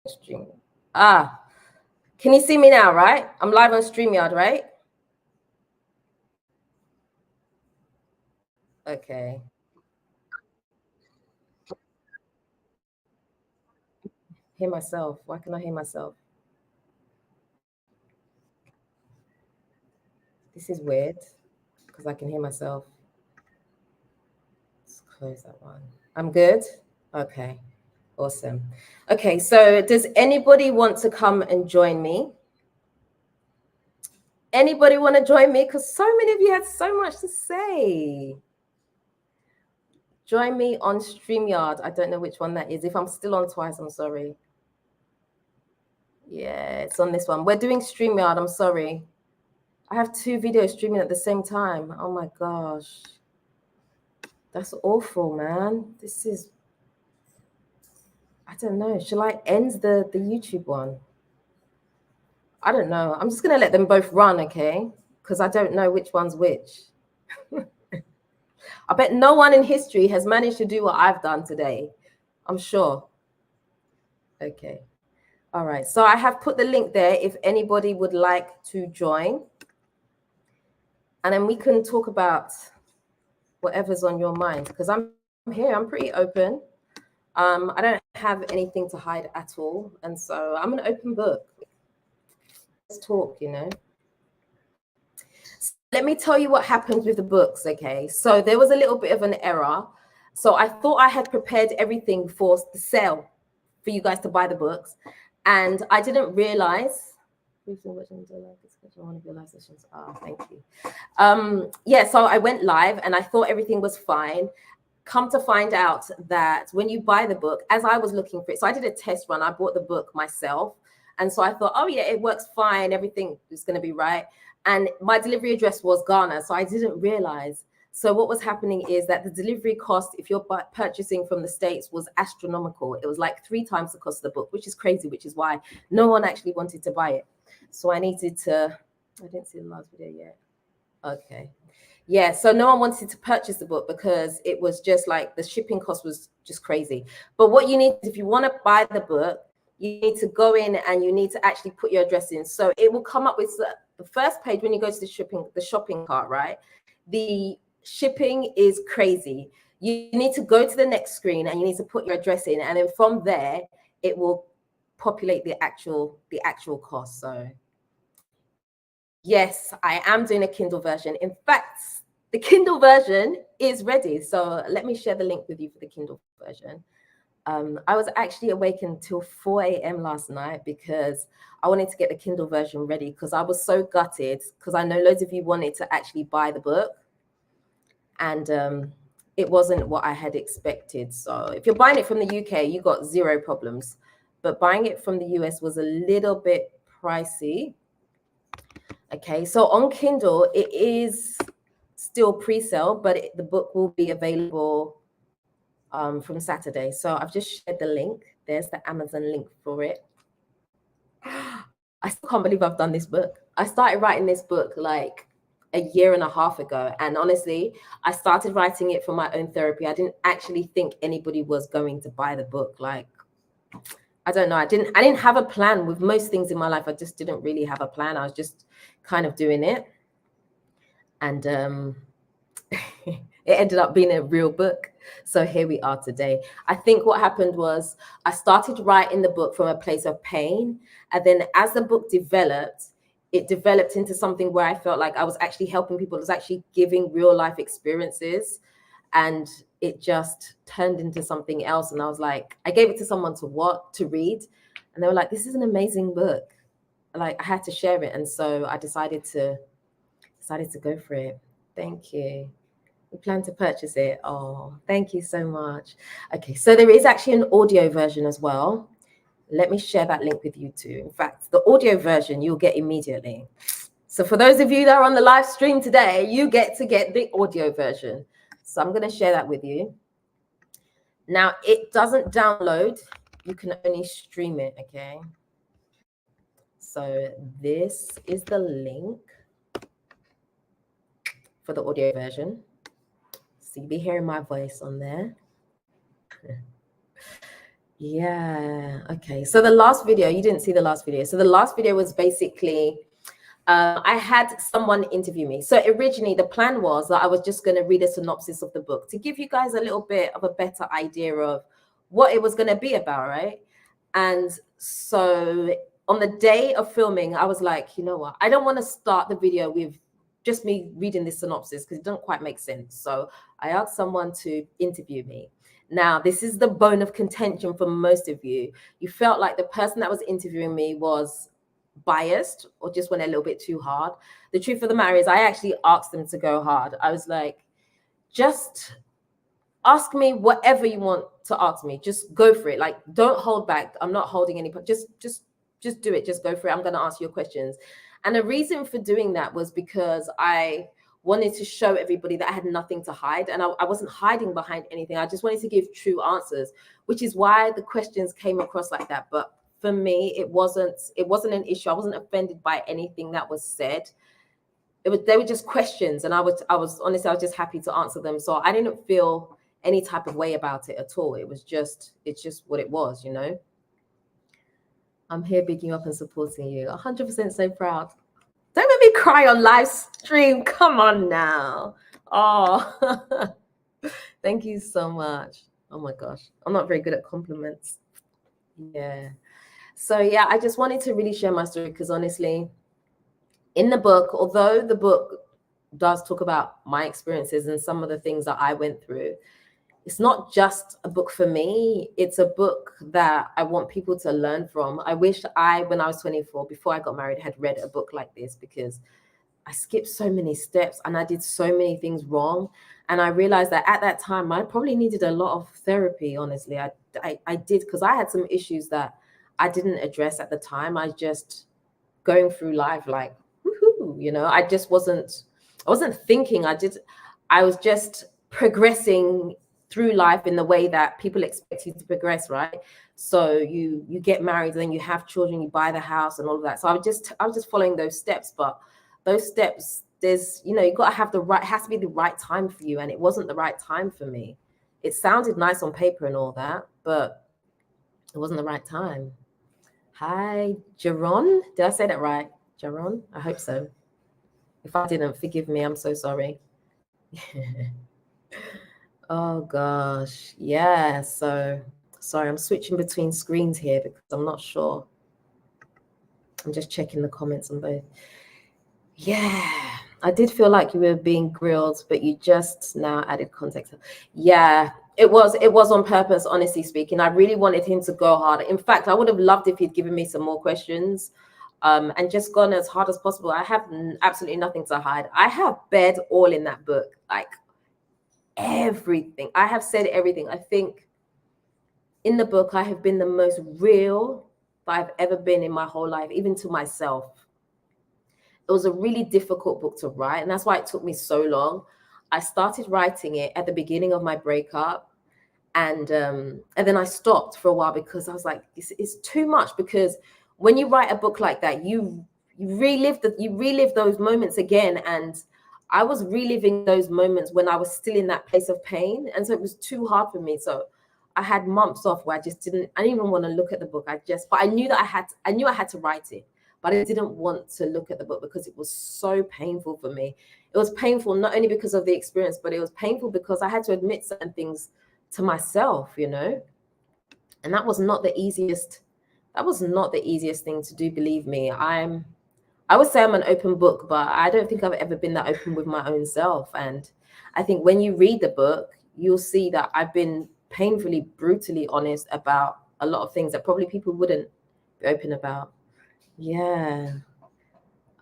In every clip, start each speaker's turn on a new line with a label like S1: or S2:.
S1: stream. Can you see me now, right? I'm live on StreamYard, right? Okay. Hear myself. Why can I hear myself? This is weird because I can hear myself. Let's close that one. I'm good. Okay. Awesome. Okay. So does anybody want to come and join me? Anybody want to join me? Because so many of you had so much to say. Join me on StreamYard. I don't know which one that is. If I'm still on twice, I'm sorry. Yeah, it's on this one. We're doing StreamYard. I'm sorry. I have 2 videos streaming at the same time. Oh my gosh. That's awful, man. This is, I don't know. Shall I end the YouTube one? I don't know. I'm just going to let them both run, okay? Because I don't know which one's which. I bet no one in history has managed to do what I've done today. I'm sure. Okay. All right. So I have put the link there if anybody would like to join. And then we can talk about whatever's on your mind, because I'm here. I'm pretty open. I don't have anything to hide at all. And so I'm an open book. Let's talk, you know. So let me tell you what happened with the books, okay? So there was a little bit of an error. So I thought I had prepared everything for the sale for you guys to buy the books. And I didn't realize. One of your live sessions. Thank you. Yeah, so I went live and I thought everything was fine. Come to find out that when you buy the book, as I was looking for it, so I did a test run. I bought the book myself. And so I thought, oh, yeah, it works fine. Everything is going to be right. And my delivery address was Ghana. So I didn't realize. So what was happening is that the delivery cost, if you're purchasing from the States, was astronomical. It was like 3 times the cost of the book, which is crazy, which is why no one actually wanted to buy it. So I needed to, I didn't see the last video yet. Okay. Yeah, so no one wanted to purchase the book because it was just like the shipping cost was just crazy. But what you need, if you want to buy the book, you need to go in and you need to actually put your address in. So it will come up with the first page when you go to the shopping cart, right? The shipping is crazy. You need to go to the next screen and you need to put your address in. And then from there, it will populate the actual cost. So yes, I am doing a Kindle version. In fact, the Kindle version is ready. So let me share the link with you for the Kindle version. I was actually awake until 4 a.m. last night because I wanted to get the Kindle version ready because I was so gutted because I know loads of you wanted to actually buy the book. And it wasn't what I had expected. So if you're buying it from the UK, you got 0 problems. But buying it from the US was a little bit pricey. Okay, so on Kindle, it is still pre-sale, but the book will be available from Saturday. So I've just shared the link. There's the Amazon link for it. I still can't believe I've done this book. I started writing this book like a year and a half ago. And honestly, I started writing it for my own therapy. I didn't actually think anybody was going to buy the book. Like, I don't know. I didn't have a plan with most things in my life. I just didn't really have a plan. I was just kind of doing it. And it ended up being a real book. So here we are today. I think what happened was I started writing the book from a place of pain. And then as the book developed, it developed into something where I felt like I was actually helping people. It was actually giving real life experiences. And it just turned into something else. And I was like, I gave it to someone to read. And they were like, this is an amazing book. Like, I had to share it. And so I decided to go for it. Thank you. We plan to purchase it. Oh, thank you so much. Okay, so there is actually an audio version as well. Let me share that link with you too. In fact, the audio version you'll get immediately. So for those of you that are on the live stream today, you get to get the audio version. So I'm going to share that with you. Now, it doesn't download. You can only stream it, okay? So this is the link for the audio version. So you'll be hearing my voice on there. Yeah. Okay. So the last video, you didn't see the last video. So the last video was basically, I had someone interview me. So originally the plan was that I was just going to read a synopsis of the book to give you guys a little bit of a better idea of what it was going to be about, right? And so on the day of filming, I was like, you know what? I don't want to start the video with just me reading this synopsis because it doesn't quite make sense. So I asked someone to interview me. Now, this is the bone of contention for most of you. You felt like the person that was interviewing me was biased or just went a little bit too hard. The truth of the matter is, I actually asked them to go hard. I was like, just ask me whatever you want to ask me. Just go for it. Like, don't hold back. I'm not holding any. Just do it. Just go for it. I'm going to answer your questions. And the reason for doing that was because I wanted to show everybody that I had nothing to hide, and I wasn't hiding behind anything. I just wanted to give true answers, which is why the questions came across like that. But for me, it wasn't an issue. I wasn't offended by anything that was said. They were just questions, and I was honestly, I was just happy to answer them. So I didn't feel any type of way about it at all. It's just what it was, you know. I'm here bigging you up and supporting you. 100% so proud. Don't make me cry on live stream. Come on now. Oh, thank you so much. Oh my gosh. I'm not very good at compliments. Yeah. So yeah, I just wanted to really share my story because honestly, in the book, although the book does talk about my experiences and some of the things that I went through, it's not just a book for me. It's a book that I want people to learn from. I wish when I was 24, before I got married, had read a book like this because I skipped so many steps and I did so many things wrong. And I realized that at that time, I probably needed a lot of therapy, honestly. I did, because I had some issues that I didn't address at the time. I just going through life like, woohoo, you know, I wasn't thinking. I was just progressing through life in the way that people expect you to progress, right? So you get married, then you have children, you buy the house and all of that. So I was just following those steps, but those steps, there's, you know, you got to have it has to be the right time for you, and it wasn't the right time for me. It sounded nice on paper and all that, but it wasn't the right time. Hi, Jaron. Did I say that right? Jaron? I hope so. If I didn't, forgive me. I'm so sorry. Oh gosh. Yeah. So sorry, I'm switching between screens here because I'm not sure. I'm just checking the comments on both. Yeah. I did feel like you were being grilled, but you just now added context. Yeah, it was on purpose, honestly speaking. I really wanted him to go hard. In fact, I would have loved if he'd given me some more questions. And just gone as hard as possible. I have absolutely nothing to hide. I have bared all in that book, like everything. I have said everything. I think in the book, I have been the most real that I've ever been in my whole life, even to myself. It was a really difficult book to write, and that's why it took me so long. I started writing it at the beginning of my breakup, and then I stopped for a while because I was like, it's too much. Because when you write a book like that, you relive those moments again, and I was reliving those moments when I was still in that place of pain, and so it was too hard for me. So I had months off where I didn't even want to look at the book. But I knew that I knew I had to write it, but I didn't want to look at the book because it was so painful for me. It was painful not only because of the experience, but it was painful because I had to admit certain things to myself, you know. And that was not the easiest thing to do, believe me. I would say I'm an open book, but I don't think I've ever been that open with my own self. And I think when you read the book, you'll see that I've been painfully, brutally honest about a lot of things that probably people wouldn't be open about. Yeah.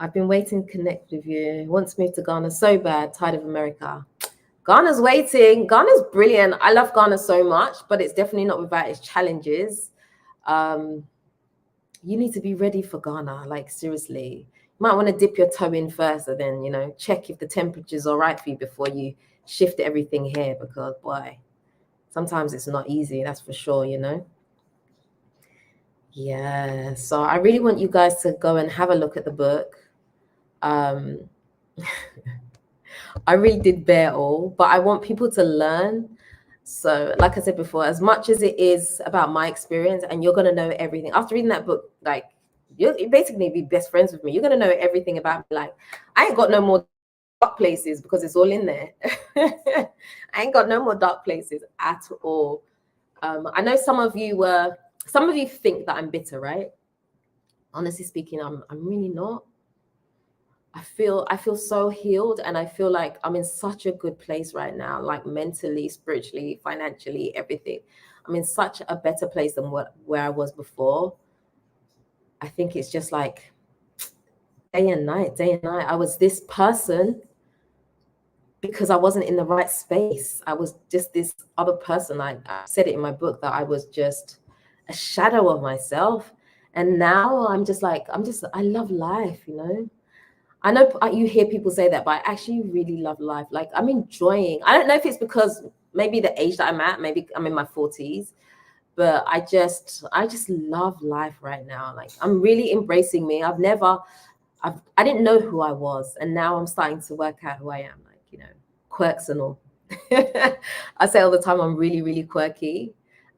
S1: I've been waiting to connect with you. Once moved to Ghana so bad, tired of America. Ghana's waiting. Ghana's brilliant. I love Ghana so much, but it's definitely not without its challenges. You need to be ready for Ghana. Like, seriously. You might want to dip your toe in first and then, you know, check if the temperature's all right for you before you shift everything here, because, boy, sometimes it's not easy. That's for sure, you know. Yeah. So I really want you guys to go and have a look at the book. I really did bear all, but I want people to learn So, like I said before, as much as it is about my experience, and you're going to know everything after reading that book, like you basically be best friends with me. You're going to know everything about me. Like, I ain't got no more dark places because it's all in there. I ain't got no more dark places at all. I know some of you think that I'm bitter, right? Honestly speaking, I'm really not. I feel so healed, and I feel like I'm in such a good place right now, like mentally, spiritually, financially, everything. I'm in such a better place than where I was before. I think it's just like day and night. I was this person because I wasn't in the right space. I was just this other person. I said it in my book that I was just a shadow of myself. And now I'm just like, I love life, you know? I know you hear people say that, but I actually really love life. Like, I'm enjoying. I don't know if it's because maybe the age that I'm at, maybe I'm in my 40s, but I just love life right now. Like, I'm really embracing me. I didn't know who I was, and now I'm starting to work out who I am. Like, you know, quirks and all. I say all the time I'm really, really quirky,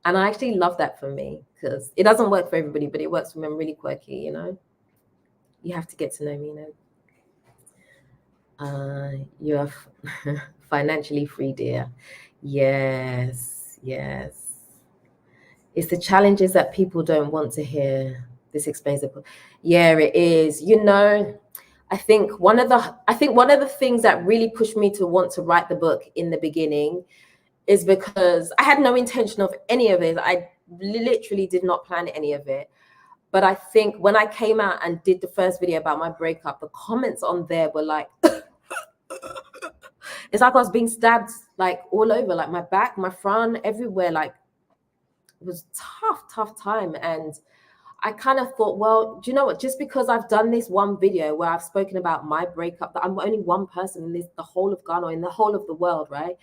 S1: and I actually love that for me because it doesn't work for everybody, but it works for me. I'm really quirky, you know. You have to get to know me, you know. You are financially free, dear. Yes, yes. It's the challenges that people don't want to hear. This explains it. Yeah, it is. You know, I think one of the things that really pushed me to want to write the book in the beginning is because I had no intention of any of it. I literally did not plan any of it. But I think when I came out and did the first video about my breakup, the comments on there were like, it's like I was being stabbed like all over, like my back, my front, everywhere. Like, it was tough time. And I kind of thought, well, do you know what? Just because I've done this one video where I've spoken about my breakup, that I'm only one person in the whole of Ghana, in the whole of the world, right?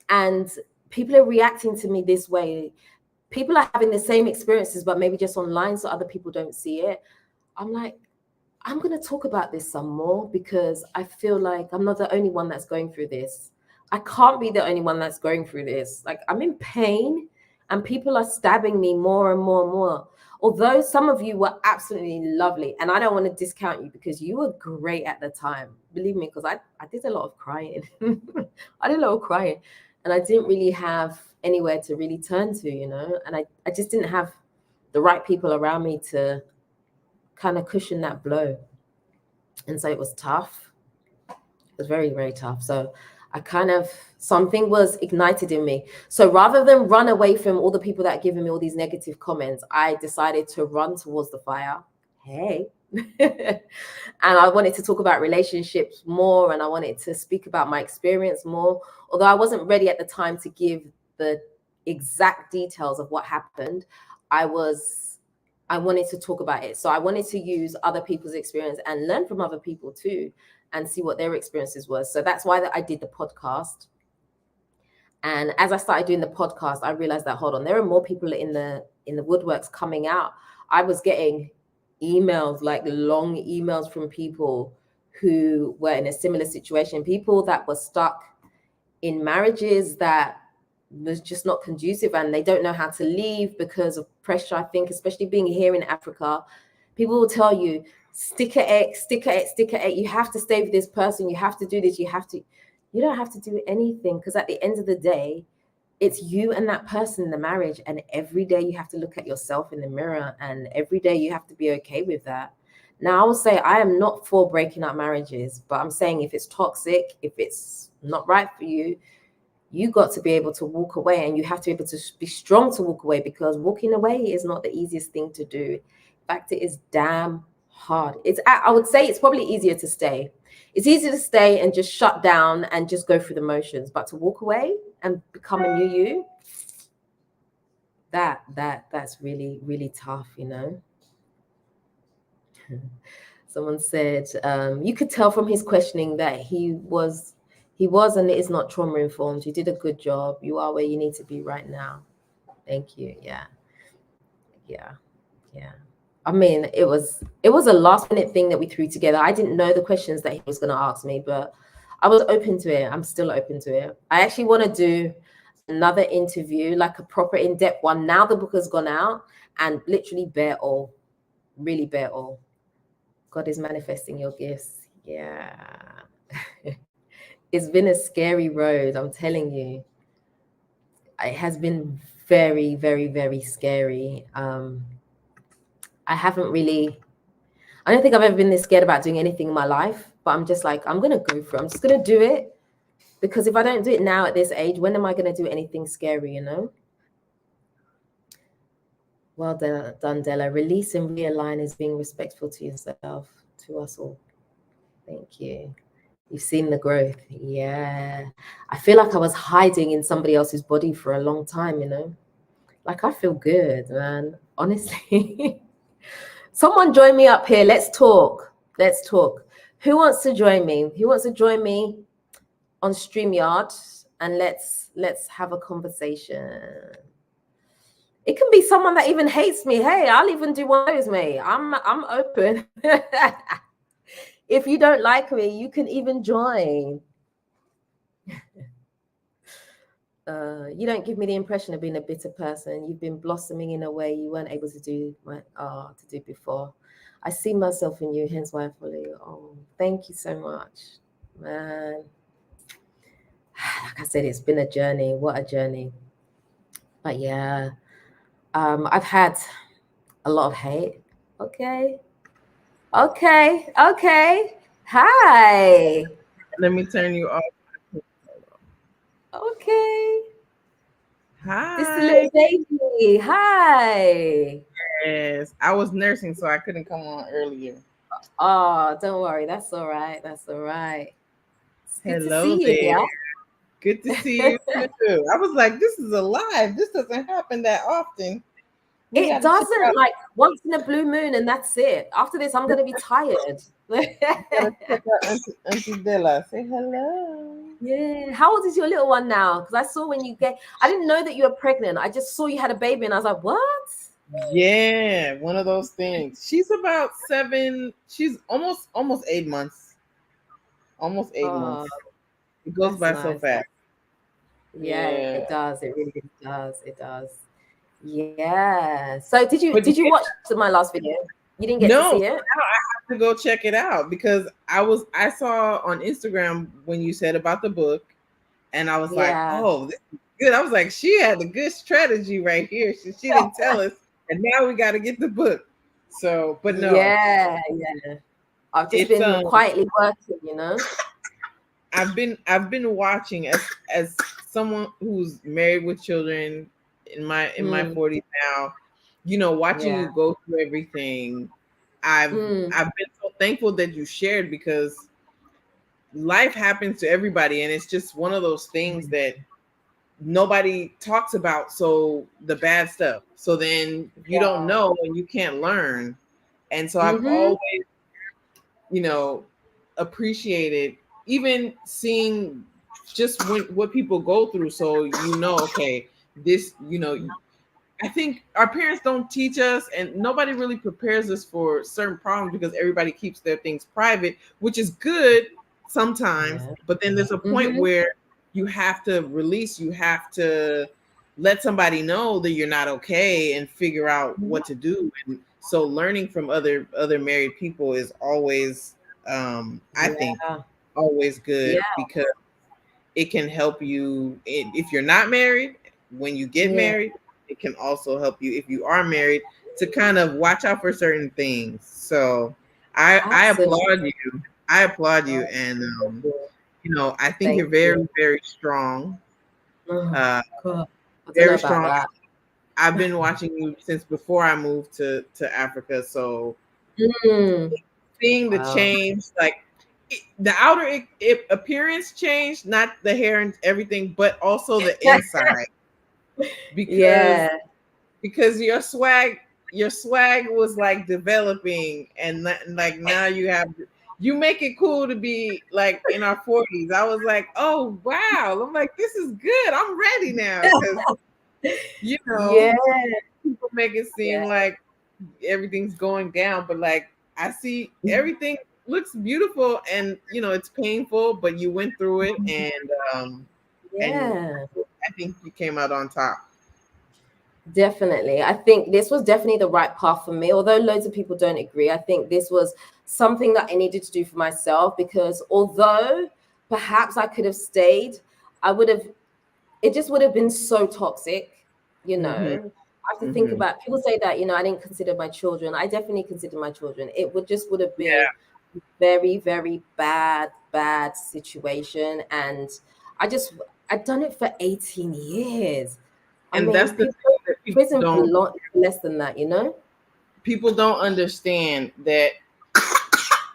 S1: And people are reacting to me this way. People are having the same experiences, but maybe just online, so other people don't see it. I'm like, I'm going to talk about this some more because I feel like I'm not the only one that's going through this. I can't be the only one that's going through this. Like, I'm in pain and people are stabbing me more and more and more. Although some of you were absolutely lovely, and I don't want to discount you because you were great at the time. Believe me, because I did a lot of crying. I did a lot of crying, and I didn't really have anywhere to really turn to, you know, and I just didn't have the right people around me to kind of cushion that blow. And so it was tough. It was very, very tough. So something was ignited in me. So rather than run away from all the people that are giving me all these negative comments, I decided to run towards the fire. Hey. And I wanted to talk about relationships more, and I wanted to speak about my experience more. Although I wasn't ready at the time to give the exact details of what happened, I wanted to talk about it. So I wanted to use other people's experience and learn from other people too, and see what their experiences were. So that's why I did the podcast. And as I started doing the podcast, I realized that, hold on, there are more people in the woodworks coming out. I was getting emails, like long emails from people who were in a similar situation, people that were stuck in marriages that was just not conducive, and they don't know how to leave because of pressure. I think, especially being here in Africa, people will tell you, stick at it. You have to stay with this person. You have to do this. You don't have to do anything, because at the end of the day, it's you and that person in the marriage. And every day you have to look at yourself in the mirror, and every day you have to be okay with that. Now, I will say I am not for breaking up marriages, but I'm saying if it's toxic, if it's not right for you, you got to be able to walk away, and you have to be able to be strong to walk away, because walking away is not the easiest thing to do. In fact, it is damn hard. I would say it's probably easier to stay. It's easier to stay and just shut down and just go through the motions, but to walk away and become a new you, that's really, really tough, you know. Someone said, you could tell from his questioning that he was and is not trauma informed. You did a good job. You are where you need to be right now. Thank you. Yeah. I mean, it was a last minute thing that we threw together. I didn't know the questions that he was going to ask me, but I was open to it. I'm still open to it. I actually want to do another interview, like a proper in-depth one. Now the book has gone out, and literally bare all, really bare all. God is manifesting your gifts. Yeah. It's been a scary road, I'm telling you. It has been very, very, very scary. I haven't really, I don't think I've ever been this scared about doing anything in my life, but I'm just like, I'm going to go for it. I'm just going to do it, because if I don't do it now at this age, when am I going to do anything scary, you know? Well done, Della. Release and realign is being respectful to yourself, to us all. Thank you. You've seen the growth. Yeah. I feel like I was hiding in somebody else's body for a long time, you know? Like, I feel good, man. Honestly. Someone join me up here. Let's talk. Let's talk. Who wants to join me? Who wants to join me on StreamYard? And let's have a conversation. It can be someone that even hates me. Hey, I'll even do one of those, mate. I'm open. If you don't like me, you can even join. You don't give me the impression of being a bitter person. You've been blossoming in a way you weren't able to do before. I see myself in you, hence why I follow you. Oh, thank you so much, man. Like I said, it's been a journey. What a journey. But yeah, I've had a lot of hate. Okay. Hi.
S2: Let me turn you off.
S1: Okay.
S2: Hi.
S1: This is a little baby. Hi.
S2: Yes, I was nursing, so I couldn't come on earlier.
S1: Oh, don't worry. That's all right. That's all right. It's good to
S2: Hello
S1: see you
S2: there.
S1: here.
S2: Good to see you too. I was like, this is alive. This doesn't happen that often. We
S1: It
S2: got to check
S1: doesn't,
S2: out.
S1: like, once in a blue moon, and that's it. After this, I'm going to be tired.
S2: Gotta check out Auntie Della. Say hello.
S1: Yeah. How old is your little one now? Because I saw when you I didn't know that you were pregnant. I just saw you had a baby, and I was like, what?
S2: Yeah, one of those things. She's about 7. She's almost 8 months. Almost 8 months.
S1: Oh,
S2: It goes
S1: that's
S2: by so
S1: nice.
S2: fast.
S1: Yeah,
S2: Yeah.
S1: it does. It really does. It does. Yeah. So
S2: But
S1: did you watch my last video? You didn't get to
S2: no,
S1: see
S2: so
S1: it?
S2: now I have to go check it out because I saw on Instagram when you said about the book, and I was like,
S1: Yeah.
S2: oh, this is good. I was like, she had a good strategy right here. She didn't tell us, and now we got to get the book. So, but no,
S1: Yeah, yeah. I've just
S2: it's
S1: been quietly working, you know?
S2: I've been watching as someone who's married with children in my 40s now, watching
S1: Yeah.
S2: you go through everything. I've been so thankful that you shared because life happens to everybody and it's just one of those things that nobody talks about, so the bad stuff. So then you don't
S1: Yeah.
S2: know and you can't learn. And so I've
S1: Mm-hmm.
S2: always, you know, appreciated even seeing just what people go through. So, okay, this, I think our parents don't teach us and nobody really prepares us for certain problems because everybody keeps their things private, which is good sometimes.
S1: Yeah.
S2: But then there's a point
S1: Mm-hmm.
S2: where you have to release, you have to let somebody know that you're not okay and figure out what to do. And so learning from other married people is always, I think,
S1: Yeah.
S2: always good
S1: Yeah.
S2: because it can help you if you're not married. When you get
S1: Yeah.
S2: married, it can also help you if you are married to kind of watch out for certain things. So I
S1: Absolutely.
S2: applaud you. I applaud you,
S1: Oh,
S2: and
S1: thank you.
S2: I think
S1: Thank
S2: you're
S1: you.
S2: very, very strong.
S1: Oh,
S2: Uh,
S1: God. I don't know
S2: very
S1: about
S2: strong.
S1: that.
S2: I've been watching you since before I moved to Africa. So
S1: Mm.
S2: seeing the
S1: Wow.
S2: change, like the outer appearance changed, not the hair and everything, but also the inside, because
S1: Yeah.
S2: your swag was like developing, and like now you make it cool to be like in our 40s. I was like, oh wow, I'm like, this is good. I'm ready now because you know
S1: Yeah.
S2: people make it seem
S1: Yeah.
S2: like everything's going down, but like I see everything looks beautiful, and it's painful, but you went through it, and
S1: Yeah.
S2: I think you came out on top.
S1: Definitely. I think this was definitely the right path for me. Although loads of people don't agree, I think this was something that I needed to do for myself, because although perhaps I could have stayed, I would have, it just would have been so toxic, you
S2: Mm-hmm.
S1: know. I have to think
S2: Mm-hmm.
S1: about, people say that, I didn't consider my children. I definitely consider my children. It would have been
S2: Yeah.
S1: very, very bad situation. And I just, I'd done it for 18 years. I
S2: And
S1: mean,
S2: that's the
S1: people
S2: thing
S1: go
S2: that
S1: to prison for less than that,
S2: people don't understand that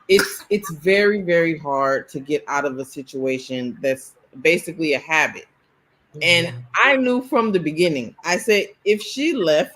S2: it's very, very hard to get out of a situation that's basically a habit. And
S1: Yeah.
S2: I knew from the beginning, I said, if she left,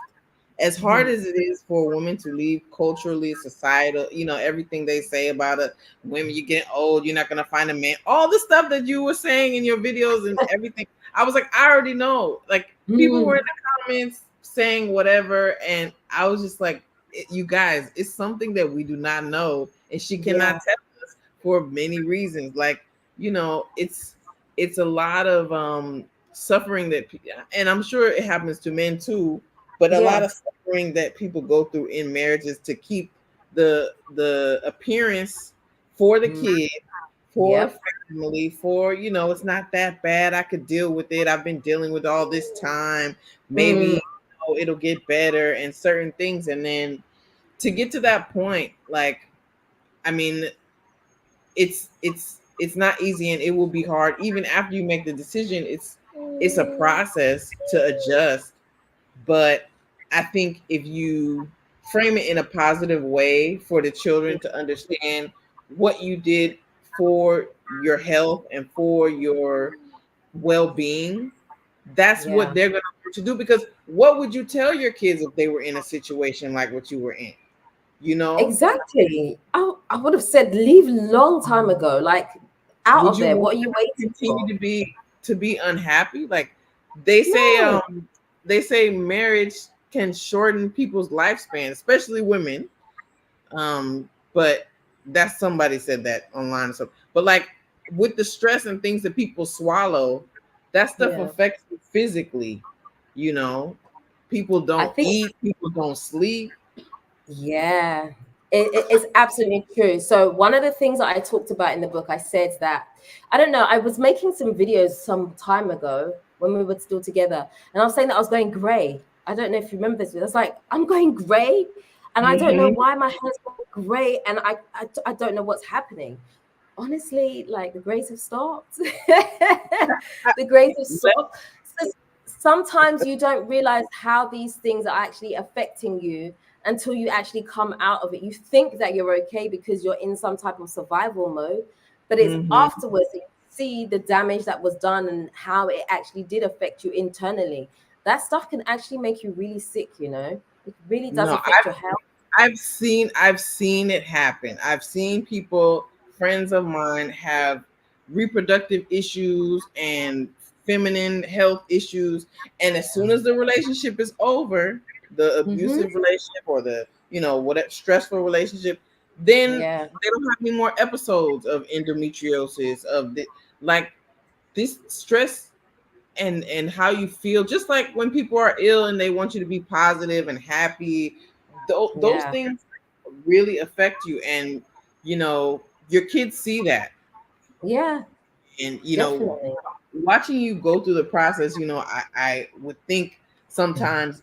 S2: as hard
S1: Mhm.
S2: as it is for a woman to leave culturally, societal, everything they say about it, women, you get old, you're not going to find a man, all the stuff that you were saying in your videos and everything. I was like, I already know. Like, people were
S1: Mm.
S2: in the comments saying whatever. And I was just like, you guys, it's something that we do not know. And she cannot
S1: Yeah.
S2: tell us for many reasons. Like, it's a lot of suffering that, and I'm sure it happens to men too, but a lot
S1: Yeah.
S2: of suffering that people go through in marriages to keep the appearance for the
S1: Mm.
S2: kid, for the
S1: Yep.
S2: family, for it's not that bad. I could deal with it. I've been dealing with all this time. Maybe
S1: Mm.
S2: it'll get better and certain things, and then to get to that point, like, I mean, it's not easy, and it will be hard even after you make the decision. It's a process to adjust, but I think if you frame it in a positive way for the children to understand what you did for your health and for your well-being, that's what
S1: Yeah.
S2: they're going to do. Because what would you tell your kids if they were in a situation like what you were in, you know
S1: Exactly. I would have said leave long time ago. Like, out
S2: would
S1: of
S2: you
S1: there.
S2: want
S1: What are you
S2: them to
S1: waiting
S2: continue
S1: for?
S2: to be unhappy? Like, they say
S1: No.
S2: they say marriage can shorten people's lifespan, especially women. But that's, somebody said that online or something. But like, with the stress and things that people swallow, that stuff
S1: Yeah.
S2: affects you physically. you know People
S1: I
S2: don't
S1: think
S2: eat, people don't sleep.
S1: Yeah, it's absolutely true. So one of the things that I talked about in the book, I said that, I don't know, I was making some videos some time ago when we were still together, and I was saying that I was going gray. I don't know if you remember this. I was like, I'm going gray, and I don't know
S2: Hmm.
S1: why my hair's going gray, and I don't know what's happening. Honestly, like, the grays have stopped. The grays have stopped. So sometimes you don't realize how these things are actually affecting you until you actually come out of it. You think that you're okay because you're in some type of survival mode, but it's
S2: Hmm.
S1: afterwards that you see the damage that was done and how it actually did affect you internally. That stuff can actually make you really sick. It really does
S2: No,
S1: affect your health.
S2: I've seen it happen. I've seen people, friends of mine, have reproductive issues and feminine health issues, and as soon as the relationship is over, the
S1: Hmm.
S2: abusive relationship or the whatever stressful relationship, then
S1: Yeah.
S2: they don't have any more episodes of endometriosis, of the, like, this stress and how you feel. Just like when people are ill and they want you to be positive and happy, those
S1: Yeah.
S2: things really affect you. And your kids see that.
S1: Yeah.
S2: And
S1: Definitely.
S2: watching you go through the process, I would think sometimes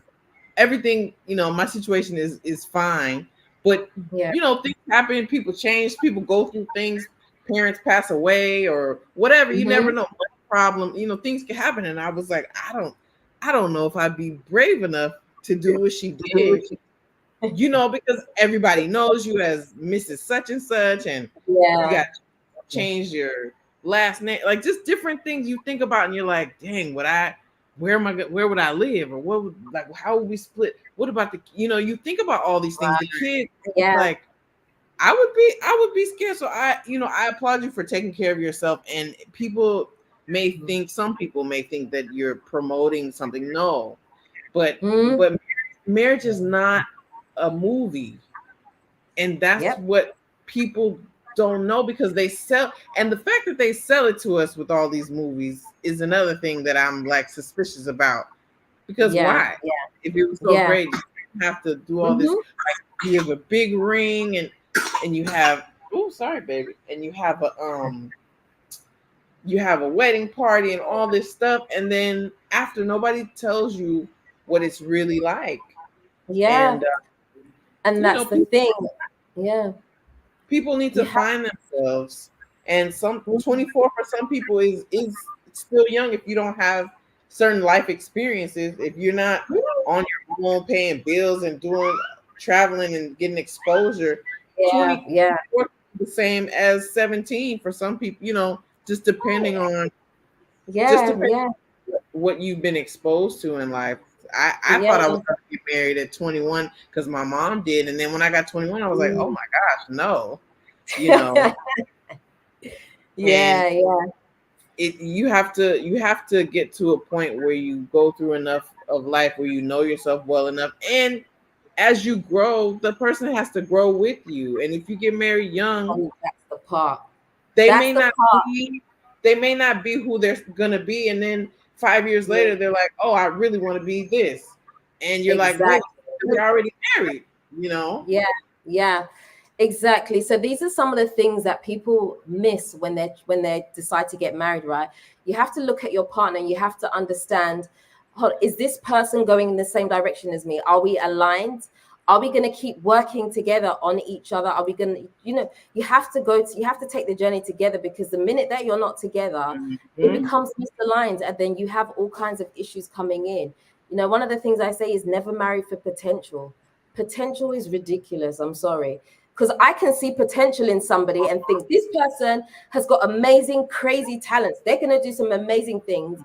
S2: everything, my situation is fine, but
S1: Yeah.
S2: things happen, people change, people go through things, parents pass away or whatever, you never
S1: Hmm.
S2: know what problem, things can happen. And I was like, I don't know if I'd be brave enough to do what she did, because everybody knows you as Mrs. Such and such, and you
S1: Yeah.
S2: got to change your last name, like, just different things you think about, and you're like, dang, where would I live, or what would, like, how would we split? What about you think about all these things, the kids, it's
S1: Yeah.
S2: like, I would be scared. So I applaud you for taking care of yourself. And some people may think that you're promoting something. No, but
S1: Mm.
S2: marriage is not a movie, and that's
S1: Yep.
S2: what people don't know because they sell, and the fact that they sell it to us with all these movies is another thing that I'm like suspicious about. Because
S1: Yeah,
S2: why?
S1: yeah,
S2: If it was so
S1: yeah.
S2: great, you have to do all this.
S1: Hmm.
S2: Like, you have a big ring, and you have, oh, sorry, baby, and you have a wedding party and all this stuff, and then after nobody tells you what it's really like,
S1: Yeah,
S2: and
S1: and
S2: you
S1: that's
S2: know,
S1: the thing. Yeah,
S2: people need
S1: you
S2: to
S1: have.
S2: find themselves, and some
S1: Mhm.
S2: 24 for some people is still young if you don't have certain life experiences, if you're not on your own paying bills and doing traveling and getting exposure.
S1: Yeah,
S2: 24
S1: yeah,
S2: the same as 17 for some people, just depending on just
S1: yeah,
S2: depending
S1: yeah,
S2: on what you've been exposed to in life. I
S1: yeah,
S2: thought I was going to get married at 21 because my mom did, and then when I got 21 I was like, oh my gosh, no, you know. And
S1: yeah, yeah.
S2: you have to get to a point where you go through enough of life where you know yourself well enough, and as you grow the person has to grow with you. And if you get married young,
S1: Oh, that's the part.
S2: they
S1: That's
S2: may
S1: the
S2: not
S1: part.
S2: be they may not be who they're gonna be, and then 5 years
S1: Yeah,
S2: later they're like, oh, I really want to be this, and you're like, wait,
S1: exactly.
S2: they're already married.
S1: Yeah, yeah, exactly. So these are some of the things that people miss when they decide to get married, right? You have to look at your partner and you have to understand, is this person going in the same direction as me? Are we aligned? Are we going to keep working together on each other? Are we going to, you have to take the journey together, because the minute that you're not together, it
S2: Mhm.
S1: becomes misaligned, and then you have all kinds of issues coming in. One of the things I say is never marry for potential. Potential is ridiculous. I'm sorry. Because I can see potential in somebody and think this person has got amazing, crazy talents. They're going to do some amazing things.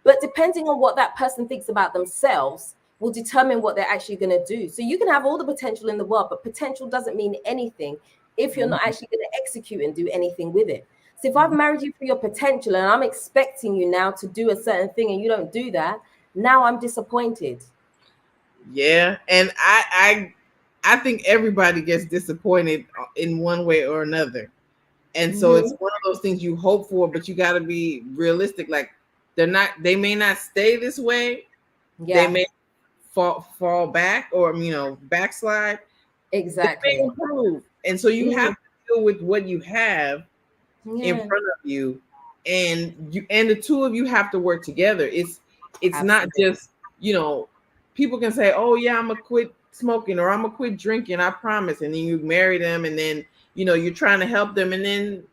S1: But depending on what that person thinks about themselves will determine what they're actually going to do. So you can have all the potential in the world, but potential doesn't mean anything if you're not actually going to execute and do anything with it. So if I've married you for your potential and I'm expecting you now to do a certain thing and you don't do that, now I'm disappointed.
S2: Yeah, and I think everybody gets disappointed in one way or another. And so it's
S1: Hmm.
S2: one of those things you hope for, but you got to be realistic. Like, they may not stay this way. They
S1: Yeah,
S2: may fall back, or backslide. They may
S1: exactly.
S2: improve. And so you have
S1: Mm,
S2: to deal with what you have in
S1: yeah,
S2: front of you, and the two of you have to work together. It's not
S1: absolutely.
S2: just, people can say, oh yeah, I'm gonna quit smoking, or I'm gonna quit drinking, I promise, and then you marry them, and then you're trying to help them, and then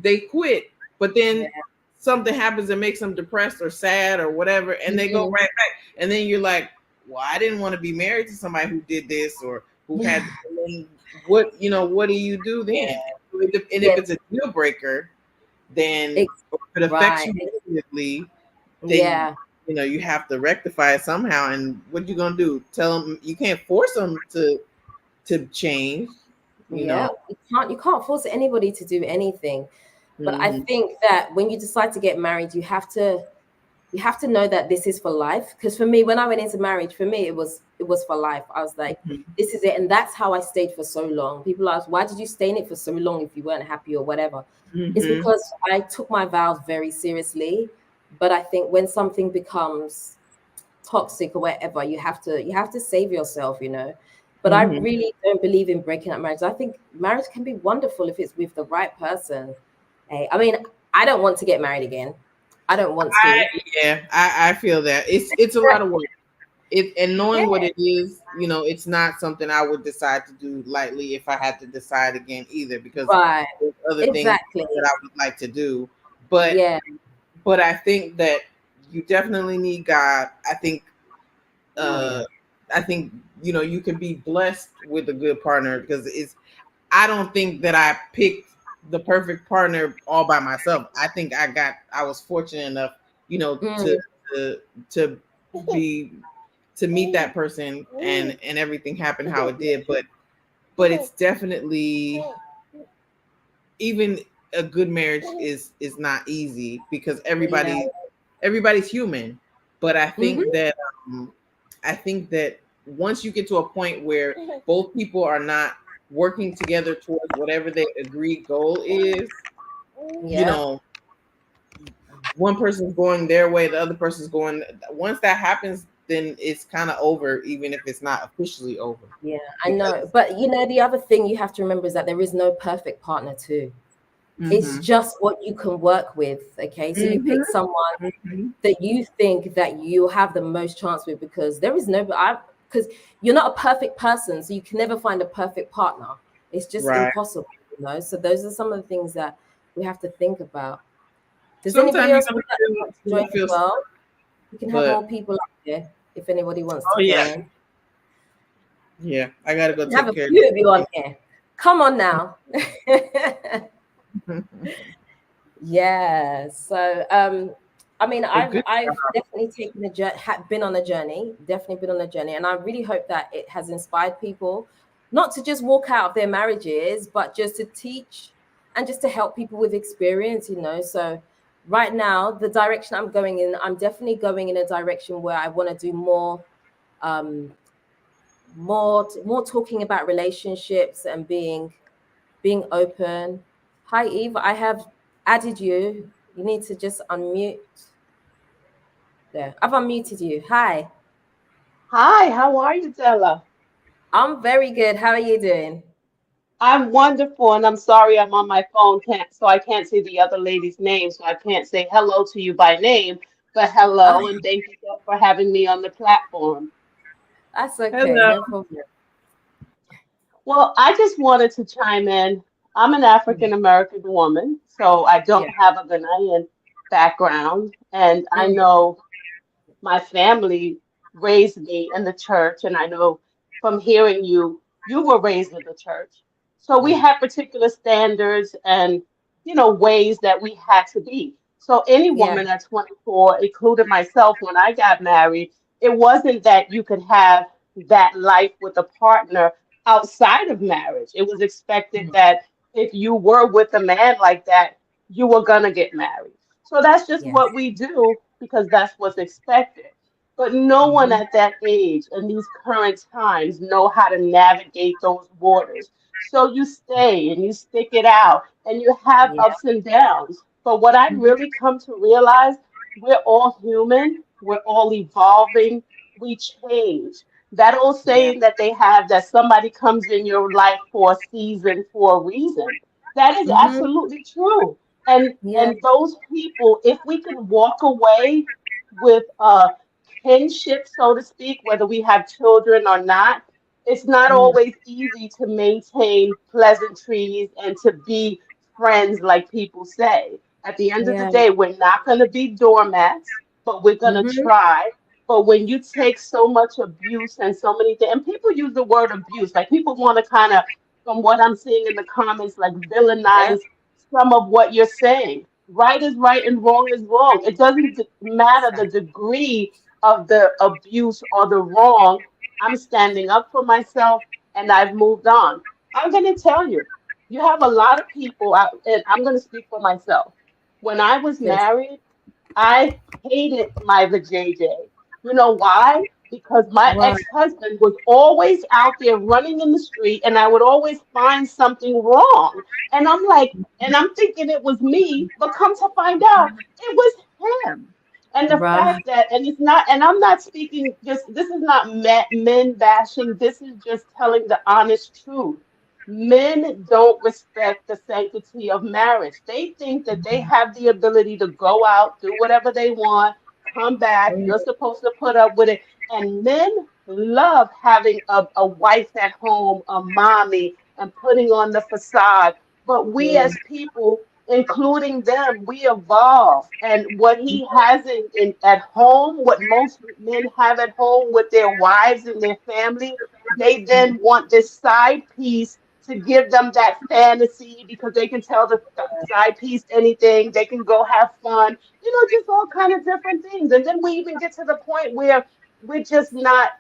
S2: they quit, but
S1: Yeah.
S2: then something happens that makes them depressed or sad or whatever, and they go
S1: Mhm.
S2: right back, and then you're like, well, I didn't want to be married to somebody who did this, or who had, and then what do you do
S1: Yeah.
S2: then? And if
S1: Yeah.
S2: it's a deal breaker, then,
S1: Ex-
S2: or if it affects
S1: right.
S2: you negatively, then
S1: Yeah.
S2: you have to rectify it somehow. And what you gonna do? Tell them you can't force them to change. You
S1: Yeah.
S2: know.
S1: You can't force anybody to do anything. But I
S2: Hmm.
S1: think that when you decide to get married, you have to know that this is for life. Because for me, when I went into marriage, for me it was for life. I was like, this is it. And that's how I stayed for so long. People ask, why did you stay in it for so long if you weren't happy or whatever? It's
S2: Hmm.
S1: because I took my vows very seriously. But I think when something becomes toxic or whatever, you have to save yourself. But I
S2: Hmm.
S1: really don't believe in breaking up marriage. I think marriage can be wonderful if it's with the right person. I mean, I don't want to get married again. I don't want to.
S2: Yeah, I feel that it's a lot of work. And
S1: Yeah,
S2: knowing what it is, it's not something I would decide to do lightly if I had to decide again either, because
S1: right.
S2: there's other things
S1: Exactly.
S2: that I would like to do. But
S1: Yeah.
S2: I think that you definitely need God.
S1: Oh yeah.
S2: Uh I think you can be blessed with a good partner, because I don't think that I picked the perfect partner all by myself. I think I was fortunate enough, to
S1: Mm,
S2: to to be to meet that person, and everything happened how it did. But it's definitely, even a good marriage is not easy, because
S1: yeah.
S2: everybody's human. But
S1: Hmm.
S2: I think that once you get to a point where both people are not working together towards whatever their agreed goal is, you
S1: Yeah.
S2: know, one person's going their way, the other person's going. Once that happens, then it's kind of over, even if it's not officially over.
S1: Yeah, I know.
S2: Because
S1: But the other thing you have to remember is that there is no perfect partner too. It's
S2: mm-hmm,
S1: just what you can work with. Okay. So you pick
S2: mm-hmm,
S1: someone
S2: mm-hmm,
S1: that you think that you have the most chance with, because there is no, because you're not a perfect person, so you can never find a perfect partner. It's just
S2: right.
S1: impossible. So those are some of the things that we have to think about. Does anybody
S2: Sometimes you
S1: else
S2: gotta
S1: want to
S2: feel,
S1: join as
S2: feel stuck,
S1: well? We can have
S2: but
S1: more people up here if anybody wants
S2: oh
S1: to
S2: yeah,
S1: join.
S2: yeah, I gotta go
S1: Have
S2: take
S1: a
S2: care of
S1: few of you on here. Come on now.
S2: this.
S1: Yeah. So, I mean,
S2: Well,
S1: I've
S2: good.
S1: I've definitely taken a journey, been on a journey, definitely been on a journey, and I really hope that it has inspired people not to just walk out of their marriages, but just to teach and just to help people with experience. So, right now, the direction I'm going in, I'm definitely going in a direction where I want to do um, more talking about relationships and being open. Hi, Eve. I have added you. You need to just unmute. There. I've unmuted you. Hi.
S3: Hi, how are you, Della?
S1: I'm very good. How are you doing?
S3: I'm wonderful, and I'm sorry I'm on my phone, so I can't see the other lady's name, so I can't say hello to you by name, but
S1: Oh,
S3: hello, and thank you for having me on the platform.
S1: that's okay.
S2: Hello.
S1: No problem.
S3: Well, I just wanted to chime in. I'm an African
S1: Mm,
S3: American woman, so I
S1: yeah.
S3: don't have a Ghanaian background, and I
S1: Mm,
S3: know my family raised me in the church, and I know from hearing you, you were raised in the church. So we
S1: yeah.
S3: had particular standards and, ways that we had to be. So any
S1: Yeah.
S3: woman at 24, including myself, when I got married, it wasn't that you could have that life with a partner outside of marriage. It was expected
S1: Mm,
S3: that if you were with a man like that, you were gonna get married. So that's just
S1: yes.
S3: what we do because that's what's expected. But no one
S1: Hmm.
S3: at that age in these current times know how to navigate those waters. So you stay and you stick it out and you have
S1: Yeah.
S3: ups and downs. But what I
S1: Hmm.
S3: really come to realize, we're all human, we're all evolving, we change. That old
S1: Yeah.
S3: saying that they have that somebody comes in your life for a season for a reason. That is
S1: Hmm.
S3: absolutely true. And
S1: Yeah.
S3: and those people, if we can walk away with kinship, so to speak, whether we have children or not, it's not
S1: Mm,
S3: always easy to maintain pleasantries and to be friends, like people say. At the end of the
S1: yeah.
S3: day, we're not going to be doormats, but we're going to
S1: Hmm.
S3: try. But when you take so much abuse and so many things, and people use the word abuse, like people want to kind of, from what I'm seeing in the comments, like
S1: Yeah.
S3: villainize some of what you're saying. Right is right and wrong is wrong. It doesn't matter the
S1: Exactly.
S3: degree of the abuse or the wrong. I'm standing up for myself and I've moved on. I'm going to tell you, you have a lot of people, and I'm going to speak for myself. When I was
S1: Yes.
S3: married, I hated my vajayjay. You know why? Because my
S1: Right.
S3: ex-husband was always out there running in the street and I would always find something wrong. And I'm like, and I'm thinking it was me, but come to find out, it was him. And the
S1: Right.
S3: fact that, and it's not, and I'm not speaking just, this is not men bashing, this is just telling the honest truth. Men don't respect the sanctity of marriage. They think that they have the ability to go out, do whatever they want, come back.
S1: Mm,
S3: You're supposed to put up with it. And men love having a wife at home, a mommy, and putting on the facade. But we
S1: mm,
S3: as people, including them, we evolve. And what he has at home, what most men have at home with their wives and their family, they
S1: mm.
S3: then want this side piece to give them that fantasy because they can tell the side piece anything. They can go have fun, just all kind of different things. And then we even get to the point where we're just not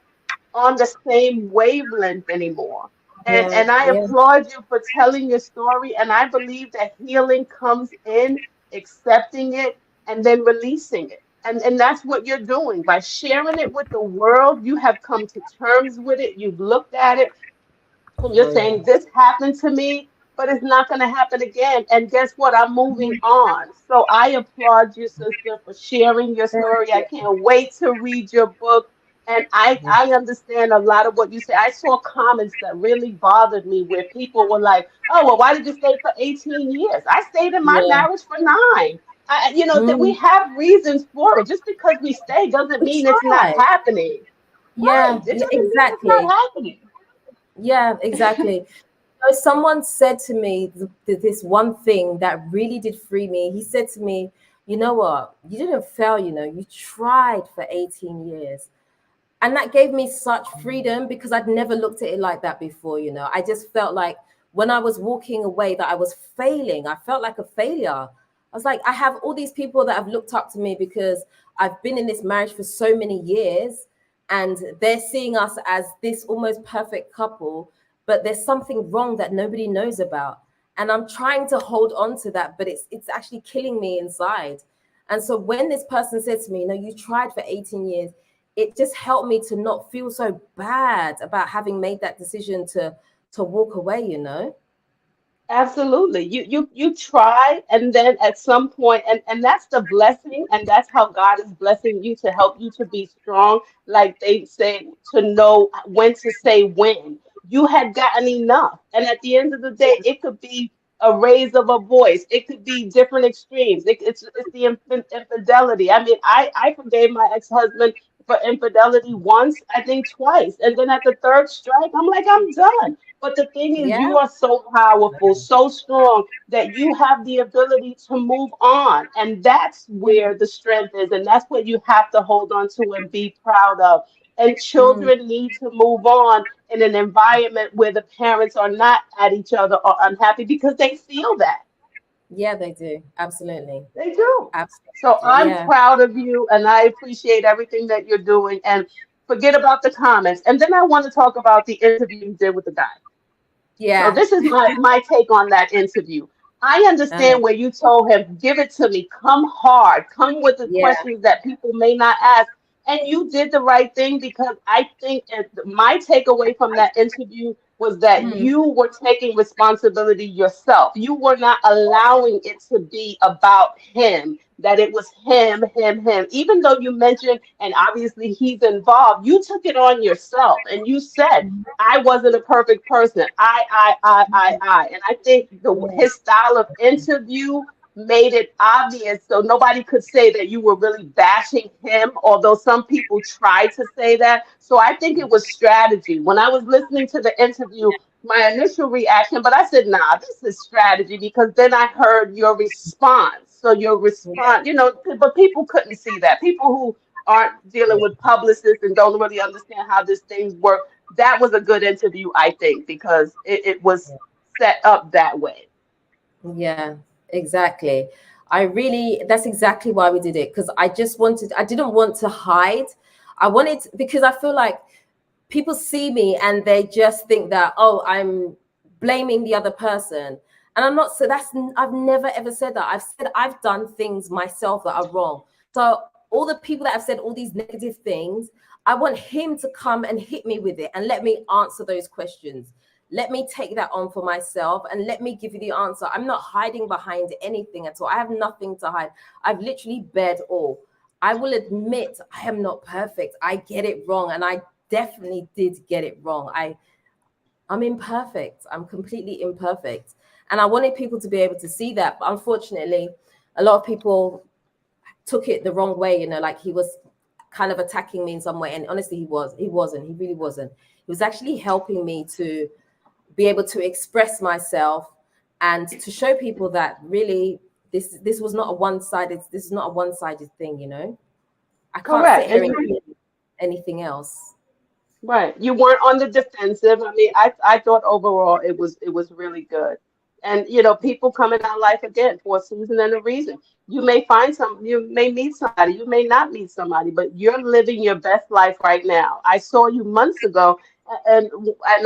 S3: on the same wavelength anymore.
S1: Yeah.
S3: And I
S1: Yeah.
S3: applaud you for telling your story. And I believe that healing comes in accepting it and then releasing it. And that's what you're doing. By sharing it with the world, you have come to terms with it. You've looked at it And you're
S1: Oh yeah.
S3: saying this happened to me, but it's not going to happen again. And guess what? I'm moving on. So I applaud you, sister, for sharing your
S1: Thank
S3: story. I
S1: you.
S3: can't wait to read your book. And I understand a lot of what you say. I saw comments that really bothered me where people were like, oh, well, why did you stay for 18 years? I stayed in my
S1: Yeah.
S3: marriage for 9. That we
S1: Mm,
S3: have reasons for it. Just because we stay doesn't
S1: we
S3: mean it's not
S1: tried.
S3: happening. Right.
S1: Yeah,
S3: It
S1: yeah,
S3: doesn't mean it's not
S1: exactly.
S3: happening.
S1: Yeah, exactly. So someone said to me this one thing that really did free me. He said to me, "You know what? You didn't fail, you tried for 18 years." And that gave me such freedom because I'd never looked at it like that before. I just felt like when I was walking away that I was failing. I felt like a failure. I was like, I have all these people that have looked up to me because I've been in this marriage for so many years, and they're seeing us as this almost perfect couple, but there's something wrong that nobody knows about. And I'm trying to hold on to that, but it's actually killing me inside. And so when this person said to me, you tried for 18 years, it just helped me to not feel so bad about having made that decision to walk away.
S3: Absolutely. You try, and then at some point, and that's the blessing, and that's how God is blessing you to help you to be strong, like they say, to know when to say when. You had gotten enough. And at the end of the day, it could be a raise of a voice. It could be different extremes. It's the infidelity. I mean, I forgave my ex-husband for infidelity once, I think twice. And then at the third strike, I'm like, I'm done. But the thing is,
S1: Yeah.
S3: you are so powerful, so strong that you have the ability to move on. And that's where the strength is. And that's what you have to hold on to and be proud of. And
S1: Mm,
S3: children need to move on in an environment where the parents are not at each other or unhappy because they feel that.
S1: yeah, they do. Absolutely.
S3: They do. So
S1: Absolutely.
S3: I'm
S1: Yeah.
S3: proud of you and I appreciate everything that you're doing. And forget about the comments. And then I want to talk about the interview you did with the guy. So
S1: Yeah.
S3: this is my take on that interview. I
S1: Uh,
S3: understand where you told him, give it to me, come hard, come with the
S1: yeah.
S3: questions that people may not ask. And you did the right thing because I think my takeaway from that interview was that
S1: Mm,
S3: you were taking responsibility yourself. You were not allowing it to be about him, that it was him, him, him. Even though you mentioned, and obviously he's involved, you took it on yourself and you said, I wasn't a perfect person. I. And I think
S1: yeah.
S3: his style of interview made it obvious so nobody could say that you were really bashing him, although some people tried to say that. So I think it was strategy. When I was listening to the interview, my initial reaction, but I said, nah, this is strategy because then I heard your response. So your response, but people couldn't see that. People who aren't dealing with publicists and don't really understand how these things work, that was a good interview, I think, because it was set up that way.
S1: Yeah, exactly. That's exactly why we did it. Because I didn't want to hide. I wanted, because I feel like people see me and they just think that, oh, I'm blaming the other person. And I'm not, so I've never ever said that. I've said I've done things myself that are wrong. So all the people that have said all these negative things, I want him to come and hit me with it and let me answer those questions. Let me take that on for myself and let me give you the answer. I'm not hiding behind anything at all. I have nothing to hide. I've literally bared all. I will admit I am not perfect. I get it wrong, and I definitely did get it wrong. I'm imperfect. I'm completely imperfect. And I wanted people to be able to see that. But unfortunately, a lot of people took it the wrong way, like he was kind of attacking me in some way. And honestly, he wasn't. He really wasn't. He was actually helping me to be able to express myself and to show people that really this was not a one-sided, this is not a one-sided thing. I can't sit
S3: Correct.
S1: here
S3: And
S1: and
S3: you
S1: do anything else.
S3: Right. You weren't on the defensive. I mean, I thought overall it was really good. And people come in our life again for a season and a reason. You may meet somebody, you may not meet somebody, but you're living your best life right now. I saw you months ago and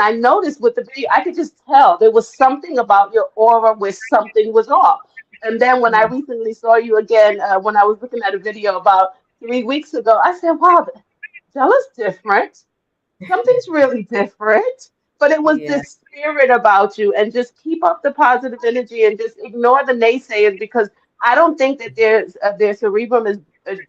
S3: I noticed with the video, I could just tell there was something about your aura where something was off. And then when I
S1: Mm.
S3: recently saw you again, when I was looking at a video about 3 weeks ago, I said, wow, Stella's different. Something's really different. but it was
S1: Yeah.
S3: this spirit about you. And just keep up the positive energy and just ignore the naysayers, because I don't think that their cerebrum is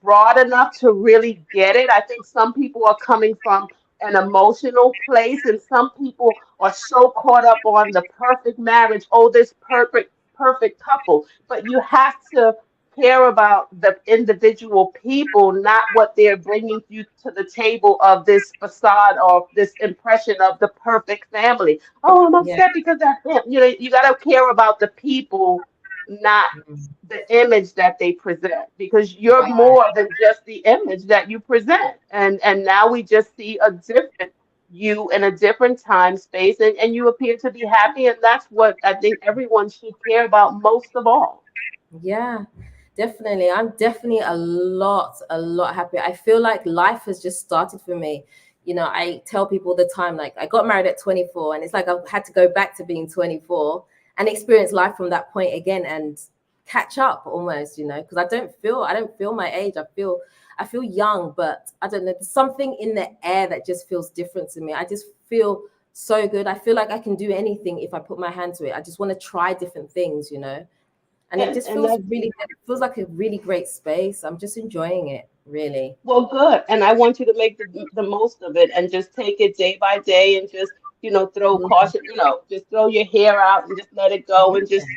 S3: broad enough to really get it. I think some people are coming from an emotional place, and some people are so caught up on the perfect marriage, oh, this perfect couple. But you have to care about the individual people, not what they're bringing you to the table of this facade or this impression of the perfect family. Oh, I'm
S1: Yeah.
S3: upset because that, you got to care about the people, not
S1: Mm.
S3: the image that they present, because you're
S1: Right.
S3: more than just the image that you present. And now we just see a different you in a different time space, and you appear to be happy, and that's what I think everyone should care about most of all.
S1: Yeah, definitely. I'm definitely a lot happier. I feel like life has just started for me. I tell people all the time, like I got married at 24, and it's like I've had to go back to being 24 and experience life from that point again and catch up almost, because I don't feel my age. I feel young, but I don't know. There's something in the air that just feels different to me. I just feel so good. I feel like I can do anything if I put my hand to it. I just want to try different things. And it just
S3: And
S1: feels
S3: that's
S1: really good. It feels like a really great space. I'm just enjoying it, really.
S3: well, good. And I want you to make the most of it and just take it day by day, and just, throw
S1: Mhm.
S3: caution, just throw your hair out and just let it go, and
S1: Yeah.
S3: just,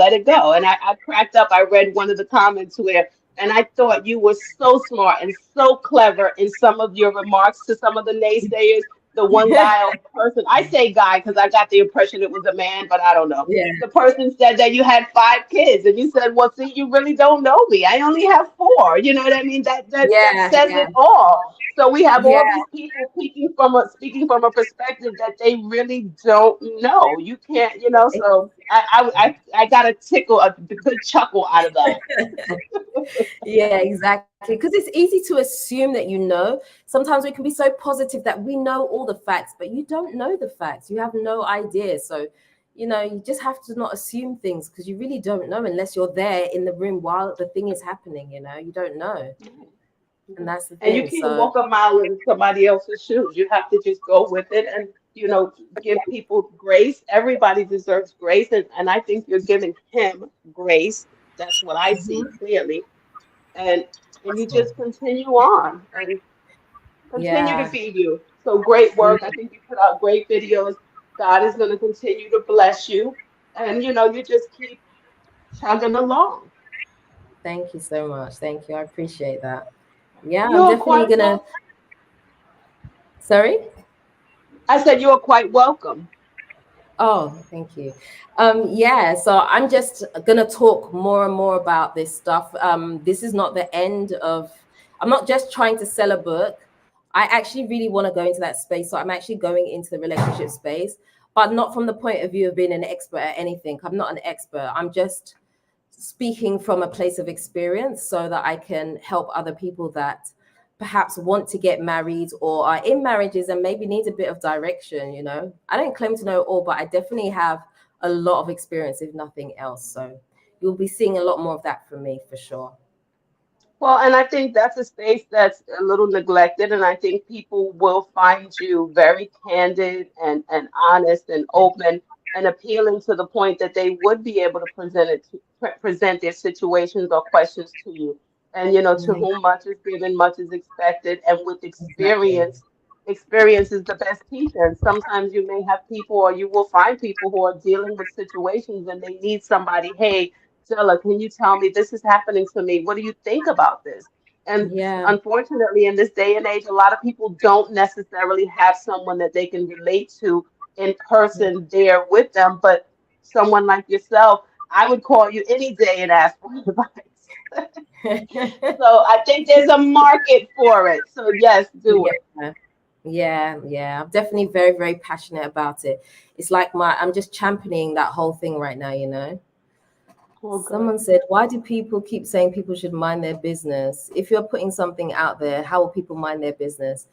S3: let it go. And I cracked up. I read one of the comments where, and I thought you were so smart and so clever in some of your remarks to some of the naysayers. The one guy or person, I say guy because I got the impression it was a man, but I don't know.
S1: Yeah.
S3: The person said that you had 5 kids, and you said, well, see, you really don't know me. I only have 4. You know what I mean? That
S1: Yeah.
S3: says
S1: Yeah.
S3: it all. So we have
S1: Yeah.
S3: all these people speaking from a perspective that they really don't know. You can't, so I got a tickle, a good chuckle out of that.
S1: Yeah, exactly. Because it's easy to assume that Sometimes we can be so positive that we know all the facts, but you don't know the facts. You have no idea. So, you just have to not assume things because you really don't know unless you're there in the room while the thing is happening. You don't know. And that's the
S3: And you
S1: thing.
S3: can't
S1: So,
S3: walk a mile in somebody else's shoes. You have to just go with it, and, give people grace. Everybody deserves grace. And I think you're giving him grace. That's what I see
S1: mhm.
S3: clearly. And you
S1: Awesome.
S3: just continue on and continue to
S1: Yeah.
S3: feed you. So great
S1: Mm.
S3: work. I think you put out great videos. God is going to continue to bless you. And, you just keep chugging along.
S1: Thank you so much. Thank you. I appreciate that. Yeah, I'm
S3: You're
S1: definitely
S3: quite
S1: gonna.
S3: welcome.
S1: Sorry.
S3: I said you're quite welcome.
S1: Oh, thank you. Yeah, so I'm just gonna talk more and more about this stuff. This is not the end of. I'm not just trying to sell a book. I actually really want to go into that space. So I'm actually going into the relationship space, but not from the point of view of being an expert at anything. I'm not an expert. I'm just speaking from a place of experience so that I can help other people that perhaps want to get married or are in marriages and maybe need a bit of direction. I don't claim to know it all, but I definitely have a lot of experience, if nothing else. So you'll be seeing a lot more of that from me for sure.
S3: Well, and I think that's a space that's a little neglected, and I think people will find you very candid and honest and open and appealing to the point that they would be able to present their situations or questions to you. And to
S1: Mhm.
S3: whom much is given, much is expected, and with
S1: Exactly.
S3: experience is the best teacher. And sometimes you may have people, or you will find people who are dealing with situations and they need somebody, hey, Stella, can you tell me this is happening to me? What do you think about this? And
S1: Yeah.
S3: unfortunately, in this day and age, a lot of people don't necessarily have someone that they can relate to in person there with them. But someone like yourself, I would call you any day and ask for advice. So I think there's a market for it. So yes, do it.
S1: Yeah. Yeah. I'm definitely very, very passionate about it. It's like I'm just championing that whole thing right now.
S3: Oh, good.
S1: Someone said, why do people keep saying people should mind their business? If you're putting something out there, how will people mind their business?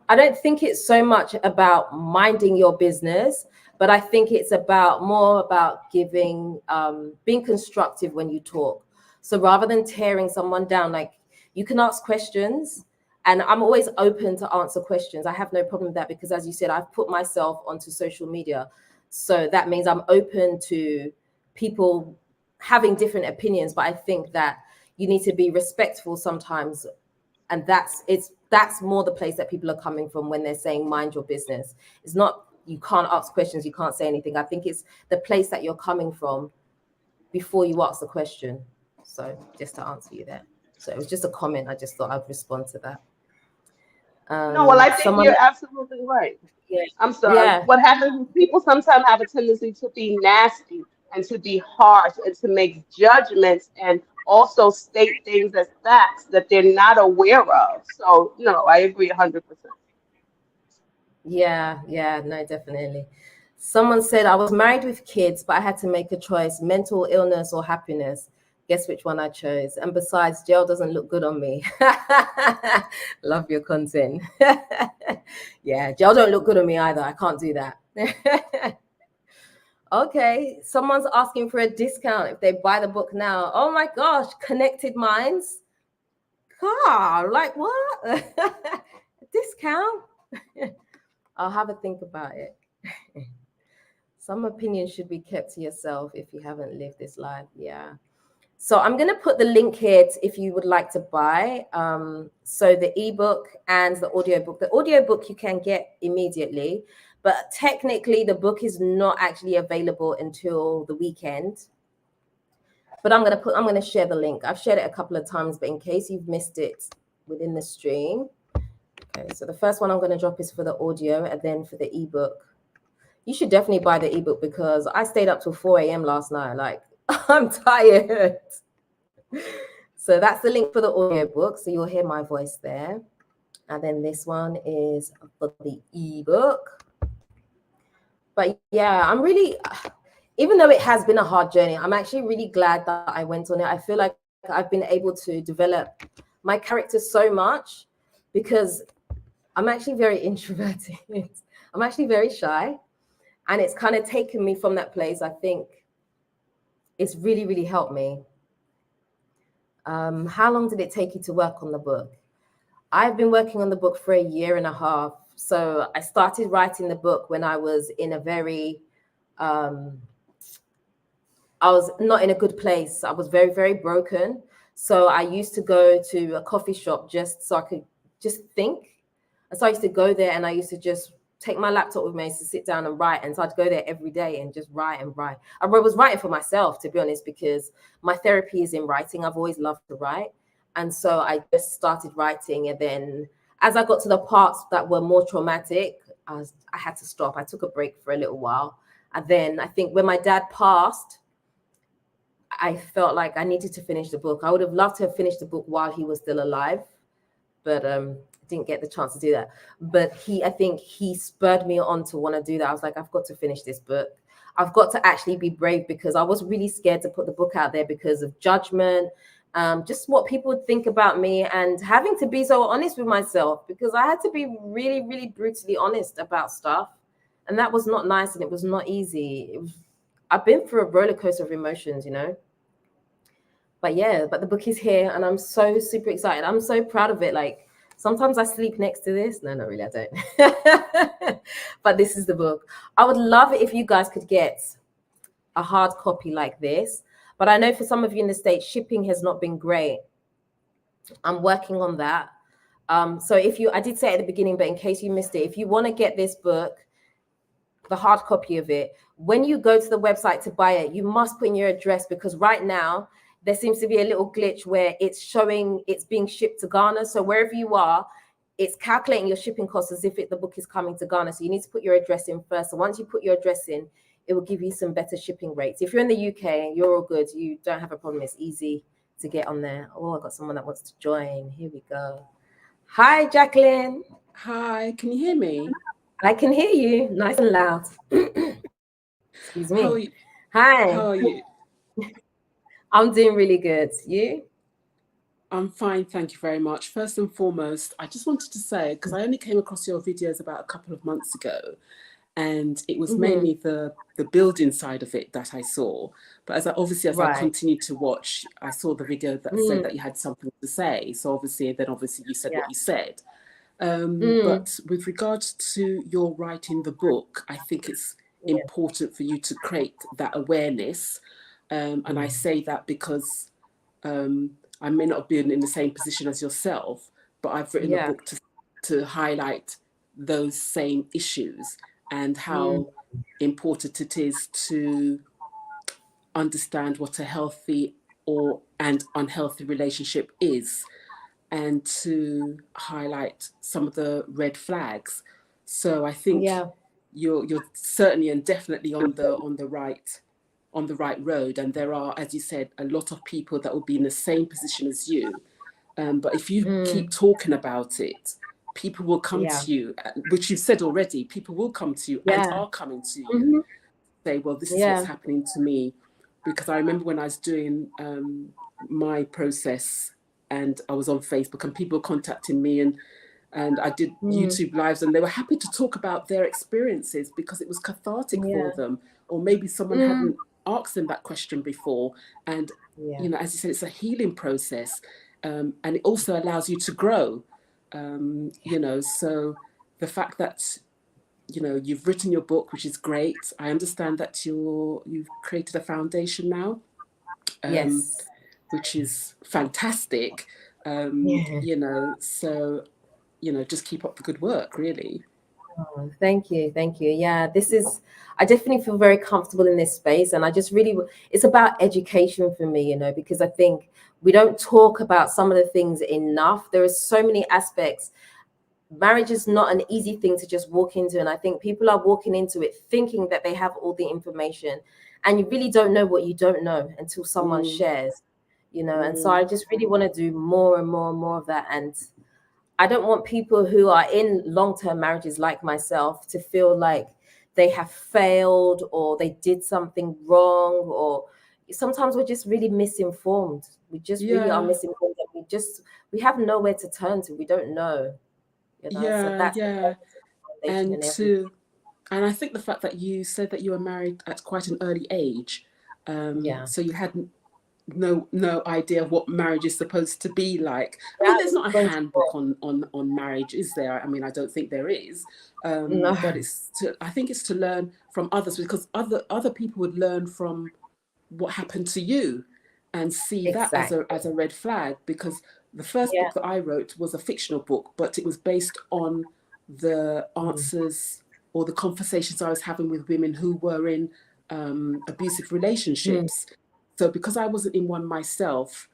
S1: I don't think it's so much about minding your business, but I think it's more about being constructive when you talk. So rather than tearing someone down, like you can ask questions, And I'm always open to answer questions. I have no problem with that because, as you said, I've put myself onto social media. So that means I'm open to people having different opinions. But I think that you need to be respectful sometimes. And that's more the place that people are coming from when they're saying mind your business. It's not you can't ask questions, you can't say anything. I think it's the place that you're coming from before you ask the question. So just to answer you there. So it was just a comment. I just thought I'd respond to that.
S3: No, well, I think
S1: Someone,
S3: you're absolutely right.
S1: yeah,
S3: I'm sorry.
S1: yeah,
S3: What happens is people sometimes have a tendency to be nasty and to be harsh and to make judgments and also state things as facts that they're not aware of. So, no, I agree 100%.
S1: yeah, no, definitely. Someone said I was married with kids, but I had to make a choice: mental illness or happiness. Guess which one I chose. And besides, jail doesn't look good on me. Love your content. Yeah, jail don't look good on me either. I can't do that. Okay, someone's asking for a discount if they buy the book now. Oh my gosh, Connected Minds. God, like what? Discount? I'll have a think about it. Some opinions should be kept to yourself if you haven't lived this life. Yeah. So I'm going to put the link here if you would like to buy. So the ebook and the audiobook. The audiobook you can get immediately, but technically the book is not actually available until the weekend. But I'm going to share the link. I've shared it a couple of times, but in case you've missed it within the stream. Okay, so the first one I'm going to drop is for the audio, and then for the ebook. You should definitely buy the ebook because I stayed up till 4 a.m. last night. Like, I'm tired. So that's the link for the audiobook. So you'll hear my voice there. And then this one is for the ebook. But yeah, I'm really, even though it has been a hard journey, I'm actually really glad that I went on it. I feel like I've been able to develop my character so much because I'm actually very introverted. I'm actually very shy. And it's kind of taken me from that place. I think it's really, really helped me. How long did it take you to work on the book? I've been working on the book for 1.5 years. So I started writing the book when I was in a very, I was not in a good place. I was very, very broken. So I used to go to a coffee shop just so I could just think. And so I used to go there and I used to just take my laptop with me. I used to sit down and write. And so I'd go there every day and just write and write. I was writing for myself, to be honest, because my therapy is in writing. I've always loved to write. And so I just started writing. And then as I got to the parts that were more traumatic, I had to stop. I took a break for a little while. And then I think when my dad passed, I felt like I needed to finish the book. I would have loved to have finished the book while he was still alive, but didn't get the chance to do that. But I think he spurred me on to want to do that. I was like, I've got to finish this book. I've got to actually be brave because I was really scared to put the book out there because of judgment, just what people would think about me and having to be so honest with myself because I had to be really, really brutally honest about stuff. And that was not nice and it was not easy. I've been through a roller coaster of emotions, you know. But yeah, but the book is here and I'm so super excited. I'm so proud of it. Like, sometimes I sleep next to this. No, not really, I don't. But this is the book. I would love it if you guys could get a hard copy like this. But I know for some of you in the States, shipping has not been great. I'm working on that. So I did say at the beginning, but in case you missed it, if you want to get this book, the hard copy of it, when you go to the website to buy it, you must put in your address because right now, there seems to be a little glitch where it's showing it's being shipped to Ghana. So wherever you are, it's calculating your shipping costs as if the book is coming to Ghana. So you need to put your address in first. So once you put your address in, it will give you some better shipping rates. If you're in the UK, you're all good. You don't have a problem. It's easy to get on there. Oh, I got someone that wants to join. Here we go. Hi, Jacqueline.
S4: Hi, can you hear me?
S1: I can hear you nice and loud. Excuse me.
S4: How are you?
S1: Hi.
S4: How are you?
S1: I'm doing really good. You?
S4: I'm fine, thank you very much. First and foremost, I just wanted to say, because I only came across your videos about a couple of months ago, and it was mainly the building side of it that I saw. But as I continued to watch, I saw the video that said that you had something to say. So obviously you said what you said. But with regards to your writing the book, I think it's important for you to create that awareness. And I say that because I may not have been in the same position as yourself, but I've written a book to highlight those same issues and how important it is to understand what a healthy and unhealthy relationship is, and to highlight some of the red flags. So I think you're certainly and definitely on the right road. And there are, as you said, a lot of people that will be in the same position as you. But if you keep talking about it, people will come to you, which you've said already. People will come to you and are coming to you, say, well, this is what's happening to me. Because I remember when I was doing my process, and I was on Facebook, and people contacting me, and I did YouTube lives, and they were happy to talk about their experiences because it was cathartic for them, or maybe someone hadn't asked them that question before. And as you said, it's a healing process, and it also allows you to grow. So the fact that you've written your book, which is great. I understand that you've created a foundation now, which is fantastic. So just keep up the good work, really.
S1: Oh, thank you. Yeah, I definitely feel very comfortable in this space, and I just really, it's about education for me, because I think we don't talk about some of the things enough. There are so many aspects. Marriage is not an easy thing to just walk into, and I think people are walking into it thinking that they have all the information, and you really don't know what you don't know until someone shares, and so I just really want to do more and more and more of that. And I don't want people who are in long-term marriages like myself to feel like they have failed or they did something wrong, or sometimes we're just really misinformed. We just really are misinformed, and we have nowhere to turn to. We don't know. So that's
S4: and I think the fact that you said that you were married at quite an early age, so you had no idea what marriage is supposed to be like. I mean, there's not a handbook on marriage, is there? I mean, I don't think there is.
S1: No.
S4: But I think it's to learn from others, because other people would learn from what happened to you and see that as a red flag. Because the first book that I wrote was a fictional book, but it was based on the answers or the conversations I was having with women who were in abusive relationships. So because I wasn't in one myself,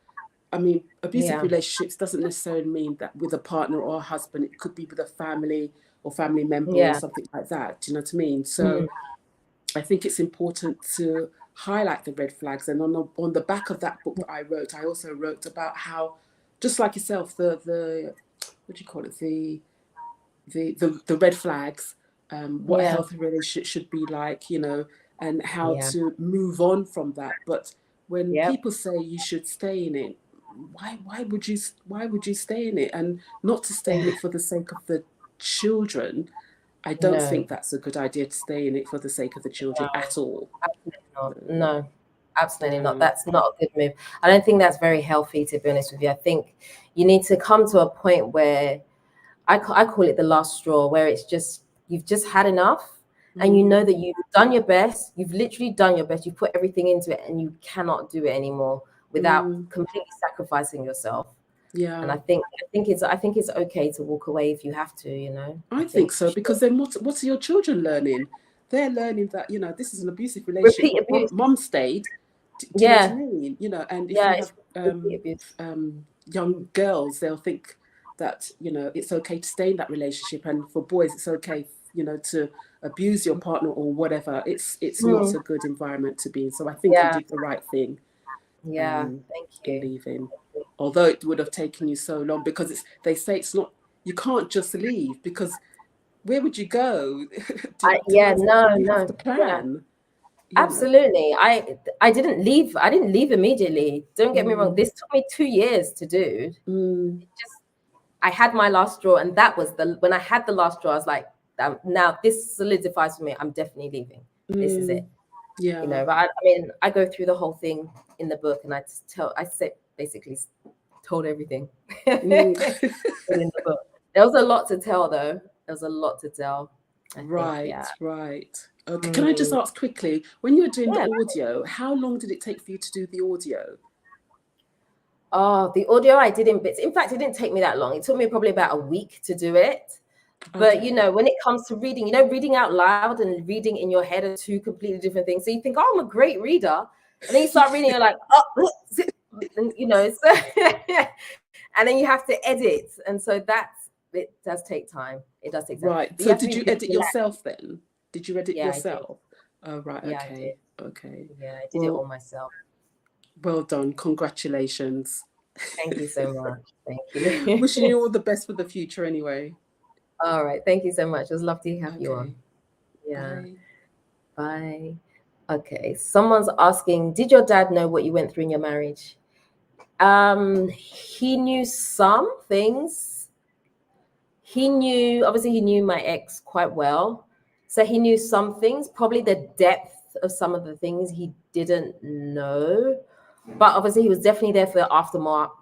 S4: I mean, abusive relationships doesn't necessarily mean that with a partner or a husband. It could be with a family or family member or something like that. Do you know what I mean? So I think it's important to highlight the red flags. And on the back of that book that I wrote, I also wrote about how, just like yourself, the what do you call it, the red flags, what a healthy relationship should be like, and how to move on from that. But when people say you should stay in it, why would you stay in it? And not to stay in it for the sake of the children. I don't think that's a good idea, to stay in it for the sake of the children at all.
S1: Absolutely not. No, absolutely not. That's not a good move. I don't think that's very healthy, to be honest with you. I think you need to come to a point where I call it the last straw, where it's just, you've just had enough. And you know that you've done your best. You've literally done your best. You've put everything into it, and you cannot do it anymore without completely sacrificing yourself.
S4: Yeah.
S1: And I think it's okay to walk away if you have to.
S4: I think so, because then what are your children learning? They're learning that this is an abusive relationship.
S1: Repeat abuse.
S4: Mom stayed. Do you know what I mean? And if you have young girls, they'll think that it's okay to stay in that relationship, and for boys it's okay to abuse your partner or whatever. It's not a good environment to be in. So I think you did the right thing.
S1: Thank you.
S4: In leaving, although it would have taken you so long, because they say it's not, you can't just leave, because where would you go? You have to plan.
S1: Absolutely. I didn't leave. I didn't leave immediately. Don't get me wrong. This took me 2 years to do. I had my last straw, and that was when I had the last straw, I was like, now this solidifies for me. I'm definitely leaving. This is it.
S4: Yeah.
S1: You know, but I mean, I go through the whole thing in the book, and I basically told everything in the book. There was a lot to tell, though. There was a lot to tell.
S4: Right. Okay. Can I just ask quickly, when you were doing the audio, how long did it take for you to do the audio?
S1: Oh, the audio I did in bits. In fact, it didn't take me that long. It took me probably about a week to do it. But, you know, when it comes to reading, you know, reading out loud and reading in your head are two completely different things. So you think, oh, I'm a great reader. And then you start reading, you're like, oh, and, you know, so and then you have to edit. And so it does take time. It does take time.
S4: Right. So did you edit yourself then? Did you edit yourself? Oh, right.
S1: Yeah,
S4: okay. Okay.
S1: Yeah, I did it all myself.
S4: Well done. Congratulations.
S1: Thank you so much. Thank you.
S4: Wishing you all the best for the future anyway.
S1: All right. Thank you so much. It was lovely to have you on. Yeah.
S4: Bye.
S1: Okay. Someone's asking, did your dad know what you went through in your marriage? He knew some things. He knew my ex quite well. So he knew some things, probably the depth of some of the things he didn't know. But obviously he was definitely there for the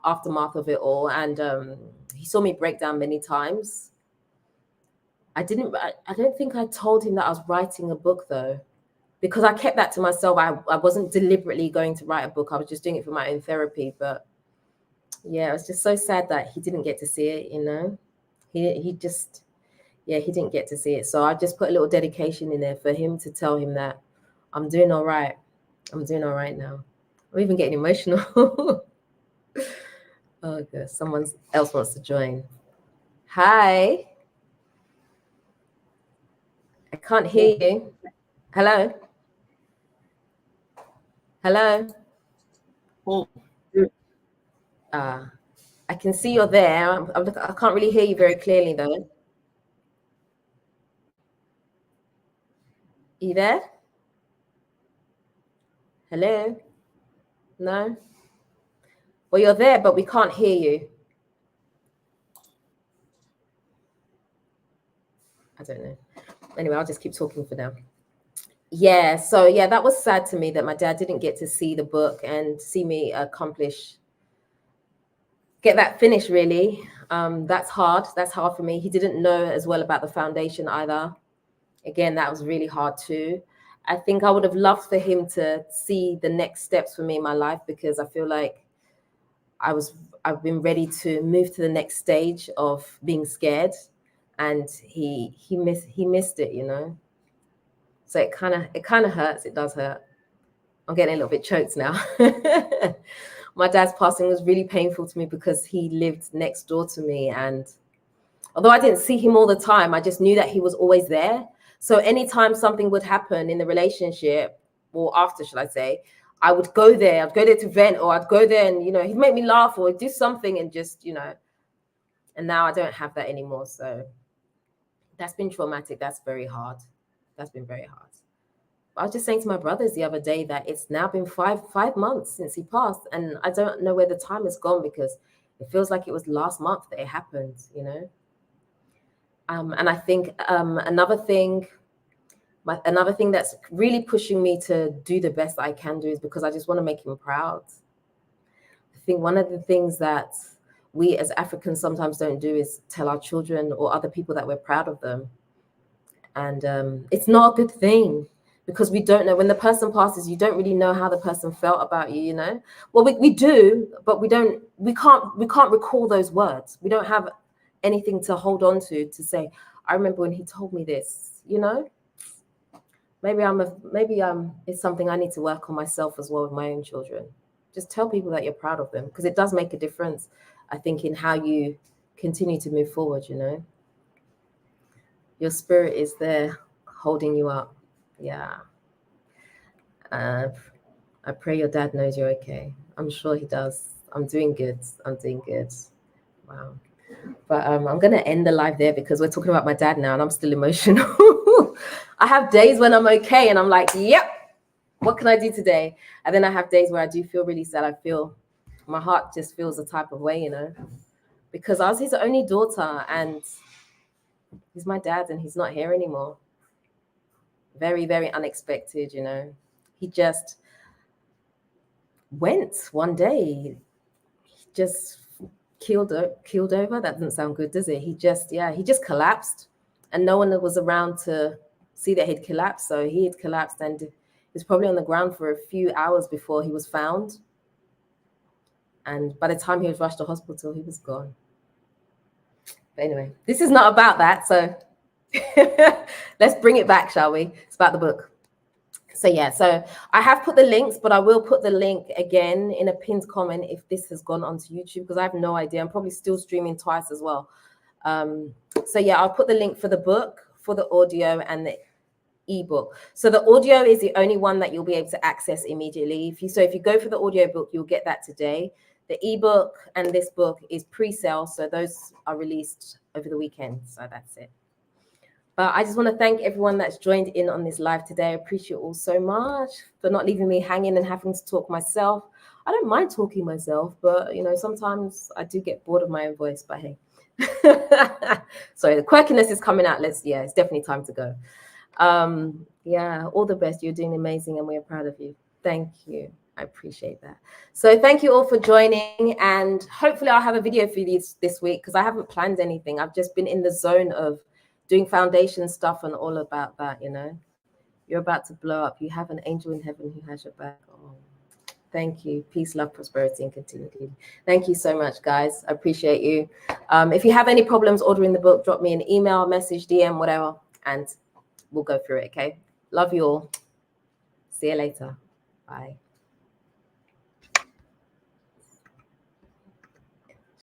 S1: aftermath of it all. And he saw me break down many times. I don't think I told him that I was writing a book, though, because I kept that to myself. I wasn't deliberately going to write a book. I was just doing it for my own therapy. But yeah, it was just so sad that he didn't get to see it, you know. He didn't get to see it. So I just put a little dedication in there for him to tell him that I'm doing all right. I'm doing all right now. I'm even getting emotional. Oh, good. Someone else wants to join. Hi. I can't hear you. Hello? Hello? I can see you're there. I can't really hear you very clearly, though. Are you there? Hello? No? Well, you're there, but we can't hear you. I don't know. Anyway, I'll just keep talking for now. Yeah, so yeah, that was sad to me that my dad didn't get to see the book and see me get that finished, really. That's hard. That's hard for me. He didn't know as well about the foundation either. Again, that was really hard too. I think I would have loved for him to see the next steps for me in my life, because I feel like I've been ready to move to the next stage of being scared, and he missed it, you know. So it kind of hurts. It does hurt. I'm getting a little bit choked now. My dad's passing was really painful to me because he lived next door to me, and although I didn't see him all the time, I just knew that he was always there. So anytime something would happen in the relationship, or after, should I say, I would go there. I'd go there to vent, or I'd go there and, you know, he'd make me laugh or do something, and just, you know, and now I don't have that anymore. So that's been traumatic. That's very hard. That's been very hard. I was just saying to my brothers the other day that it's now been five months since he passed, and I don't know where the time has gone, because it feels like it was last month that it happened, you know. And I think another thing that's really pushing me to do the best that I can do is because I just want to make him proud. I think one of the things that we as Africans sometimes don't do is tell our children or other people that we're proud of them. And it's not a good thing, because we don't know when the person passes. You don't really know how the person felt about you, you know. Well, we do, but we can't recall those words. We don't have anything to hold on to say, I remember when he told me this, you know. Maybe it's something I need to work on myself as well with my own children. Just tell people that you're proud of them, because it does make a difference, I think, in how you continue to move forward, you know. Your spirit is there holding you up. Yeah. I pray your dad knows you're okay. I'm sure he does. I'm doing good. Wow. But I'm going to end the live there, because we're talking about my dad now and I'm still emotional. I have days when I'm okay and I'm like, yep, what can I do today? And then I have days where I do feel really sad. I feel my heart just feels a type of way, you know, because I was his only daughter, and He's my dad and he's not here anymore. Very, very unexpected, you know. He just went one day. He just keeled over. That doesn't sound good, does it? He just collapsed, and no one was around to see that he'd collapsed. So he had collapsed and he was probably on the ground for a few hours before he was found. And by the time he was rushed to hospital, he was gone. But anyway, this is not about that. So let's bring it back, shall we? It's about the book. So yeah, so I have put the links, but I will put the link again in a pinned comment if this has gone onto YouTube, because I have no idea. I'm probably still streaming twice as well. So yeah, I'll put the link for the book, for the audio, and the ebook. So the audio is the only one that you'll be able to access immediately. If you go for the audio book, you'll get that today. The ebook and this book is pre-sale, so those are released over the weekend. So that's it. But I just want to thank everyone that's joined in on this live today. I appreciate you all so much for not leaving me hanging and having to talk myself. I don't mind talking myself, but you know, sometimes I do get bored of my own voice. But hey, sorry, the quirkiness is coming out. It's definitely time to go. Yeah, all the best. You're doing amazing, and we're proud of you. Thank you. I appreciate that. So thank you all for joining, and hopefully I'll have a video for you this week, because I haven't planned anything. I've just been in the zone of doing foundation stuff and all about that, you know. You're about to blow up. You have an angel in heaven who has your back. Oh, thank you. Peace, love, prosperity, and continuity. Thank you so much, guys. I appreciate you. If you have any problems ordering the book, drop me an email, message, DM, whatever, and we'll go through it, okay? Love you all. See you later. Bye.